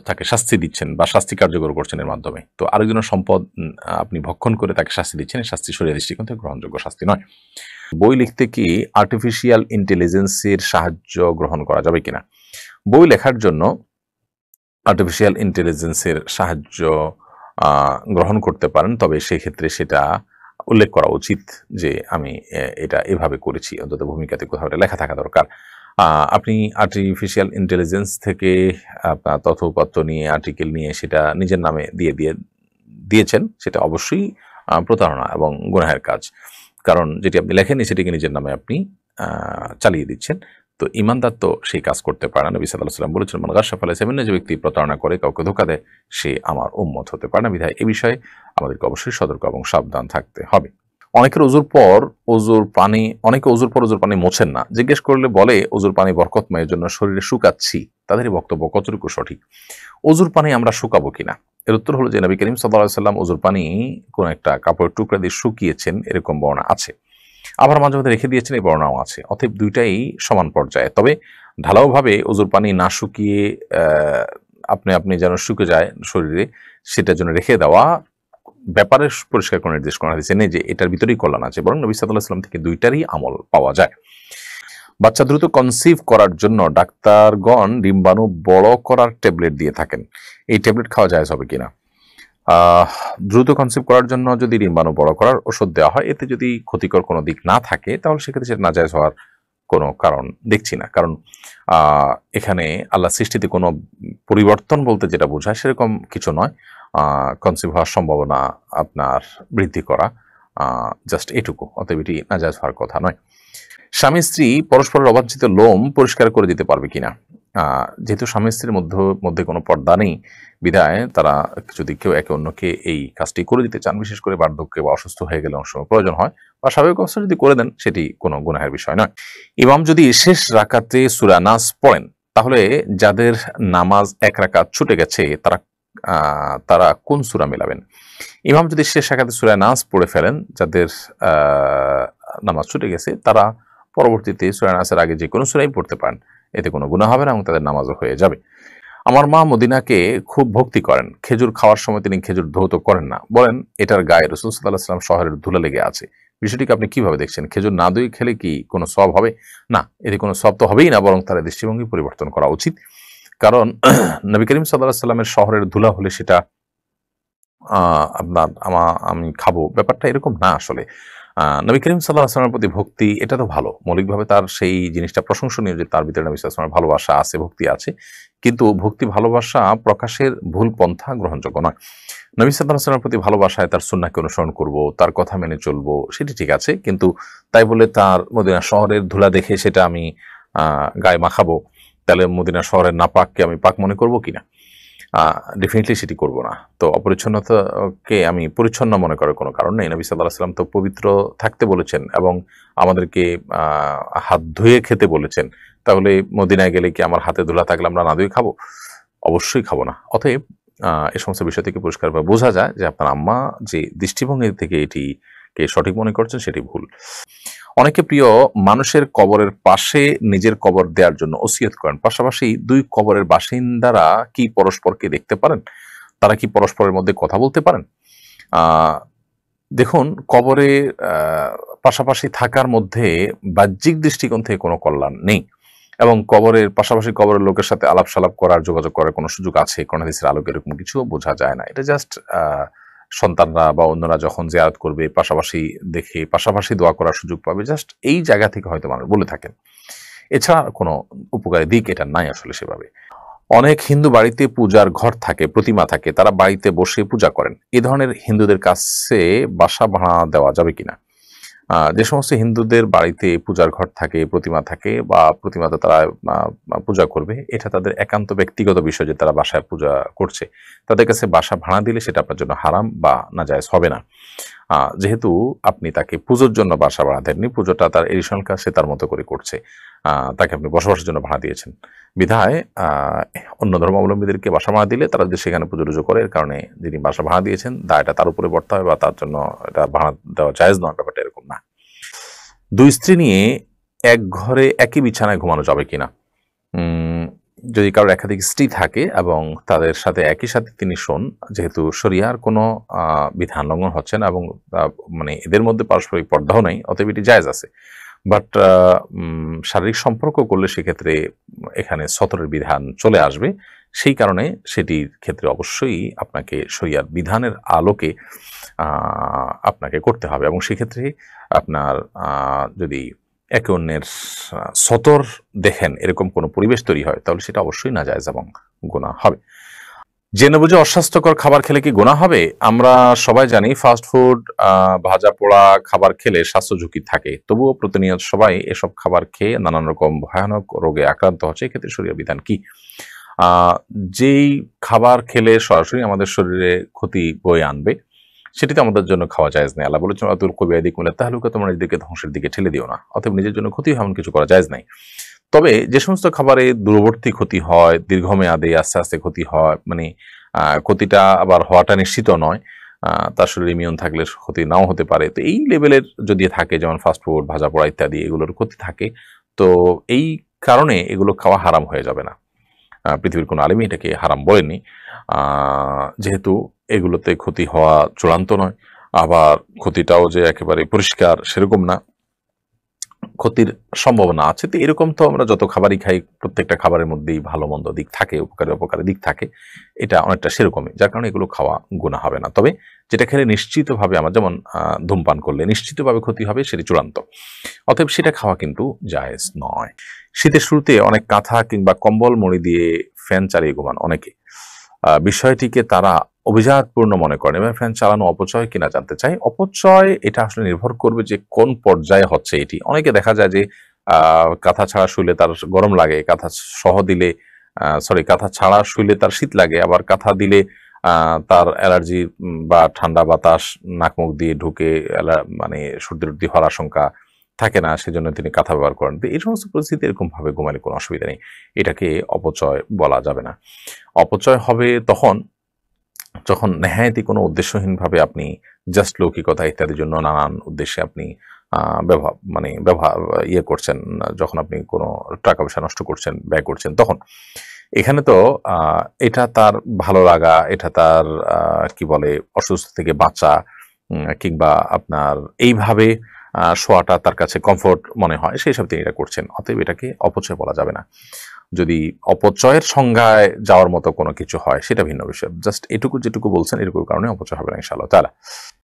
তাকে শাস্তি দিচ্ছেন বা শাস্তি কার্যকর করছেন এর মাধ্যমে। তো আরেকজনের সম্পদ আপনি ভক্ষণ করে তাকে শাস্তি দিচ্ছেন, এই শাস্তি শরীয়তের দৃষ্টিকোণ থেকে গ্রহণযোগ্য শাস্তি নয়। বই লিখতে কি আর্টিফিশিয়াল ইন্টেলিজেন্সের সাহায্য গ্রহণ করা যাবে কিনা? বই লেখার জন্য আর্টিফিশিয়াল ইন্টেলিজেন্সের সাহায্য গ্রহণ করতে পারেন, তবে সেই ক্ষেত্রে সেটা উল্লেখ করা উচিত যে আমি এটা এভাবে করেছি, অন্তত ভূমিকাতে কোথাও এটা লেখা থাকা দরকার। আপনি আর্টিফিশিয়াল ইন্টেলিজেন্স থেকে আপনার তথ্যপত্র নিয়ে, আর্টিকেল নিয়ে সেটা নিজের নামে দিয়েছেন, সেটা অবশ্যই প্রতারণা এবং গুনাহের কাজ। কারণ যেটি আপনি লেখেননি সেটিকে নিজের নামে আপনি চালিয়ে দিচ্ছেন। তো ইমানদার তো সেই কাজ করতে পারে না। নবী সাল্লাল্লাহু আলাইহি ওয়াসাল্লাম বলেছেন, মান গাশশা ফালাইসা মিন্না, যে ব্যক্তি প্রতারণা করে, কাউকে ধোঁকা দেয়, সে আমার উম্মত হতে পারে না। বিধায় এ বিষয়ে আমাদেরকে অবশ্যই সতর্ক এবং সাবধান থাকতে হবে। অনেকে অজুর পর অজুর পানি মোছেন না। জিজ্ঞেস করলে বলে অজুর পানি বরকতময়, এর জন্য শরীরে শুকাচ্ছি। তাদেরই বক্তব্য কতটুকু সঠিক? অজুর পানি আমরা শুকাবো কিনা? এর উত্তর হলো যে নবী করিম সাল্লাল্লাহু আলাইহি ওয়াসাল্লাম অজুর পানি কোন একটা কাপড়ের টুকরা দিয়ে শুকিয়েছেন, এরকম বর্ণনা আছে। আবার মাঝে মধ্যে রেখে দিয়েছেন, এই বর্ণনাও আছে। অতএব দুইটাই সমান পর্যায়ে। তবে ঢালাওভাবে অজুর পানি না শুকিয়ে আপনি যেন শুকে যায় শরীরে, সেটার জন্য রেখে দেওয়া ব্যাপারে পরিষ্কার করে নির্দেশ করা হয়েছে নেই যে এটার ভিতরেই কল্যাণ আছে, বরং নবী সাল্লাল্লাহু আলাইহি ওয়াসাল্লাম থেকে দুইটারই আমল পাওয়া যায়। বাচ্চা দ্রুত কনসিভ করার জন্য ডাক্তারগণ ডিম্বাণু বড় করার ট্যাবলেট দিয়ে থাকেন। এই ট্যাবলেট খাওয়া জায়েজ হবে কিনা? দ্রুত কনসিভ করার জন্য যদি ডিম্বাণু বড় করার ওষুধ দেওয়া হয়, এতে যদি ক্ষতিকর কোনো দিক না থাকে, তাহলে সেক্ষেত্রে সেটা নাজায়েজ হওয়ার কোনো কারণ দেখছি না। কারণ এখানে আল্লাহ সৃষ্টিতে কোনো পরিবর্তন বলতে যেটা বোঝায় সেরকম কিছু নয়। কনসিভ হওয়ার সম্ভাবনা আপনার বৃদ্ধি করা, জাস্ট এটুকু। অতএব এটি নাজায়েজ হওয়ার কথা নয়। স্বামী স্ত্রী পরস্পরের অবাঞ্ছিত লোম পরিষ্কার করে দিতে পারবে কিনা? যেহেতু স্বামী স্ত্রীর মধ্যে কোনো পর্দা নেই, বিধায় তারা যদি কেউ একে অন্যকে এই কাজটি করে দিতে চান, বিশেষ করে বার্ধক্যে বা অসুস্থ হয়ে গেলে অনেক সময় প্রয়োজন হয়, বা স্বাভাবিক অবস্থা যদি করে দেন, সেটি কোনো গুনাহের বিষয় নয়। ইমাম যদি শেষ রাকাতে সূরা নাস পড়েন, তাহলে যাদের নামাজ এক রাকাত ছুটে গেছে তারা কোন সূরা মেলাবেন? ইমাম যদি শেষ রাকাতে সূরা নাস পড়ে ফেলেন, যাদের নামাজ ছুটে গেছে, তারা পরবর্তীতে সূরা নাসের আগে যে কোনো সূরাই পড়তে পারেন, এতে কোনো গুনাহ হবে না এবং তাদের নামাজও হয়ে যাবে। আমার মা মদিনাকে খুব ভক্তি করেন, খেজুর খাওয়ার সময় তিনি খেজুর ধৌত করেন না, বলেন এটার গায়ে রাসূল সাল্লাল্লাহু আলাইহি ওয়াসাল্লাম শহরের ধুলা লেগে আছে। বিষয়টিকে আপনি কিভাবে দেখছেন? খেজুর না ধুয়ে খেলে কি কোনো সওয়াব হবে? না, এতে কোনো সওয়াব তো হবেই না, বরং তার দৃষ্টিভঙ্গি পরিবর্তন করা উচিত। কারণ নবী করিম সাল্লাল্লাহু আলাইহি ওয়াসাল্লামের শহরের ধুলা হলে সেটা আপনার আমি খাবো, ব্যাপারটা এরকম না আসলে। নবী করিম সাল্লাল্লাহু আলাইহি ওয়াসাল্লামের প্রতি ভক্তি এটা তো ভালো। মৌলিকভাবে তার সেই জিনিসটা প্রশংসনীয় যে তার ভিতরে নবী সাল্লাল্লাহু আলাইহি ওয়াসাল্লামের ভালোবাসা আছে, ভক্তি আছে। কিন্তু ভক্তি ভালোবাসা প্রকাশের ভুল পন্থা গ্রহণযোগ্য নয়। নবী সাল্লাল্লাহু আলাইহি ওয়াসাল্লামের প্রতি ভালোবাসায় তার সুন্নাহকে অনুসরণ করব, তার কথা মেনে চলবো, সেটি ঠিক আছে। কিন্তু তাই বলে তার মদিনা শহরের ধুলা দেখে সেটা আমি গায়ে মাখাবো, তাহলে মদিনা শহরের নাপাককে আমি পাক মনে করব কিনা? ডেফিনিটলি সেটি করব না। তো অপরিচ্ছন্নতাকে আমি পরিচ্ছন্ন মনে করার কোনো কারণ নেই। নবী সাল্লাল্লাহু আলাইহি ওয়াসাল্লাম তো পবিত্র থাকতে বলেছেন এবং আমাদেরকে হাত ধুয়ে খেতে বলেছেন। তাহলে মদিনায় গেলে কি আমার হাতে ধুলা থাকলে আমরা না ধুয়ে খাবো? অবশ্যই খাবো না। অতএব এই সমস্ত বিষয় থেকে পরিষ্কারভাবে বোঝা যায় যে আপনার আম্মা যে দৃষ্টিভঙ্গি থেকে এটিকে সঠিক মনে করছেন সেটি ভুল। অনেকে প্রিয় মানুষের কবরের পাশে নিজের কবর দেওয়ার জন্য ওসিয়ত করেন। পাশাপাশি ২ কবরের বাসিন্দারা কি পরস্পরকে দেখতে পারেন? তারা কি পরস্পরের মধ্যে কথা বলতে পারেন? আ দেখুন, কবরে আ পাশাপাশি থাকার মধ্যে বাহ্যিক দৃষ্টিকোণ থেকে কোনো কল্যাণ নেই। এবং কবরের পাশাপাশি কবরের লোকের সাথে আলাপ-সালাপ করার, যোগাযোগ করার কোনো সুযোগ আছে কোরআন হাদিসের আলোকে, এরকম কিছুও বোঝা যায় না। এটা জাস্ট সন্তানরা বা অন্যরা যখন জিয়ারত করবে পাশাপাশি দেখে পাশাপাশি দোয়া করার সুযোগ পাবে, জাস্ট এই জায়গা থেকে হয়তো মানুষ বলে থাকেন। এছাড়া আর কোনো উপকারী দিক এটা নাই আসলে সেভাবে। অনেক হিন্দু বাড়িতে পূজার ঘর থাকে, প্রতিমা থাকে, তারা বাড়িতে বসে পূজা করেন। এ ধরনের হিন্দুদের কাছে বাসা ভাড়া দেওয়া যাবে কিনা? যে সমস্ত হিন্দুদের বাড়িতে পূজার ঘর থাকে, প্রতিমা থাকে বা প্রতিমাতে তারা পূজা করবে, এটা তাদের একান্ত ব্যক্তিগত বিষয় যে তারা বাসায় পূজা করছে। তাদের কাছে বাসা ভাড়া দিলে সেটা আপনার জন্য হারাম বা নাজায়েজ হবে না। যেহেতু আপনি তাকে পুজোর জন্য বাসা ভাড়া দেননি, পুজোটা তার এডিশনাল কাজ সে তার মতো করে করছে। তাকে আপনি বসবাসের জন্য ভাড়া দিয়েছেন। বিধায় অন্য ধর্মাবলম্বীদেরকে বাসা ভাড়া দিলে তারা যদি সেখানে পুজো-টুজো করে, এর কারণে যিনি বাসা ভাড়া দিয়েছেন দায়টা তার উপরে বর্তায় হয় বা তার জন্য এটা ভাড়া দেওয়া জায়েজ নয়, ব্যাপারটা এরকম না। ২ স্ত্রী নিয়ে এক ঘরে একই বিছানায় ঘুমানো যাবে কিনা? উম যদি কারোর একাধিক স্ত্রী থাকে এবং তাদের সাথে একই সাথে তিনি শোন, যেহেতু শরিয়ার কোনো বিধান লঙ্ঘন হচ্ছে না এবং মানে এদের মধ্যে পারস্পরিক পর্দাও নাই, অতএব এটি জায়েজ আছে। বাট শারীরিক সম্পর্ক করলে সেক্ষেত্রে এখানে সতরের বিধান চলে আসবে। সেই কারণে সেটির ক্ষেত্রে অবশ্যই আপনাকে শরিয়ার বিধানের আলোকে আপনাকে করতে হবে এবং সেক্ষেত্রে আপনার যদি একে অন্যের সতর দেখেন এরকম কোনো পরিবেশ তৈরি হয়, তাহলে সেটা অবশ্যই নাজায়েজ এবং গুনাহ হবে। জেনে বুঝে অস্বাস্থ্যকর খাবার খেলে কি গুনাহ হবে? আমরা সবাই জানি ফাস্ট ফুড, ভাজা পোড়া খাবার খেলে স্বাস্থ্য ঝুঁকি থাকে। তবুও প্রতিনিয়ত সবাই এসব খাবার খেয়ে নানান রকম ভয়ানক রোগে আক্রান্ত হচ্ছে। এক্ষেত্রে শরিয়ার বিধান কি? যেই খাবার খেলে সরাসরি আমাদের শরীরে ক্ষতি বয়ে আনবে, সেটি তো আমাদের জন্য খাওয়া জায়েজ নেই। আল্লাহ বলেছেন, "ওয়া তুলকু বিআইদিকুম ইলা তাহলুকা", তোমরা নিজেদেরকে ধ্বংসের দিকে ঠেলে দিও না। অতএব নিজের জন্য ক্ষতি হয় এমন কিছু করা জায়েজ নাই। তবে যে সমস্ত খাবারে দূরবর্তী ক্ষতি হয়, দীর্ঘমেয়াদে আস্তে, আস্তে ক্ষতি হয়, মানে ক্ষতিটা আবার হওয়াটা নিশ্চিত নয়। তার শরীরে ইমিউন থাকলে ক্ষতি নাও হতে পারে। তো এই লেভেলের যদি থাকে, যেমন ফাস্ট ফুড, ভাজাপোড়া ইত্যাদি, এগুলোর ক্ষতি থাকে, তো এই কারণে এগুলো খাওয়া হারাম হয়ে যাবে না। পৃথিবীর কোনো আলেমই এটাকে হারাম বলেননি। যেহেতু এগুলোতে ক্ষতি হওয়া চূড়ান্ত নয়, আবার ক্ষতিটাও যে একেবারে পরিষ্কার সেরকম না, ক্ষতির সম্ভাবনা আছে। তো এরকম তো আমরা যত খাবারই খাই, প্রত্যেকটা খাবারের মধ্যেই ভালো মন্দ দিক থাকে, উপকারী অপকারী দিক থাকে। এটা অনেকটা সেরকমই, যার কারণে এগুলো খাওয়া গুনাহ হবে না। তবে যেটা খেলে নিশ্চিতভাবে আমার, যেমন ধূমপান করলে নিশ্চিতভাবে ক্ষতি হবে, সেটি চূড়ান্ত। অতএব সেটা খাওয়া কিন্তু জায়েজ নয়। শীতের শুরুতে অনেক কাঁথা কিংবা কম্বল মুড়ি দিয়ে ফ্যান চালিয়ে ঘুমান অনেকে। বিষয়টিকে তারা অভিজাতপূর্ণ মনে করেন এবং ফ্যান চালানো অপচয় কিনা জানতে চাই। অপচয় এটা আসলে নির্ভর করবে যে কোন পর্যায়ে হচ্ছে এটি। অনেকে দেখা যায় যে কাঁথা ছাড়া শুইলে তার গরম লাগে, কাঁথা সহ দিলে কাঁথা ছাড়া শুইলে তার শীত লাগে, আবার কাঁথা দিলে তার অ্যালার্জি বা ঠান্ডা বাতাস নাক মুখ দিয়ে ঢুকে মানে সর্দি-টর্দি হওয়ার আশঙ্কা থাকে না, সেজন্য তিনি কাঁথা ব্যবহার করেন। তো এই সমস্ত পরিস্থিতি এরকমভাবে ঘুমালে কোনো অসুবিধা নেই। এটাকে অপচয় বলা যাবে না। অপচয় হবে তখন যখন নেহায়েতই কোনো উদ্দেশ্যহীনভাবে আপনি জাস্ট লৌকিকতা ইত্যাদির জন্য নানান উদ্দেশ্যে আপনি ব্যবহার করছেন, যখন আপনি কোনো টাকা পয়সা নষ্ট করছেন, ব্যয় করছেন তখন। এখানে তো এটা তার ভালো লাগা, এটা তার কি বলে অসুস্থ থেকে বাঁচা, কিংবা আপনার এইভাবে শোয়াটা তার কাছে কমফোর্ট মনে হয়, সেই হিসাবে তিনি এটা করছেন। অতএব এটাকে অপচয় বলা যাবে না। যদি অপচয়ের সংজ্ঞায় যাওয়ার মতো কোনো কিছু হয় সেটা ভিন্ন বিষয়। জাস্ট এটুকু যেটুকু বলছেন এটুকুর কারণে অপচয় হবে না ইনশাআল্লাহ তাআলা।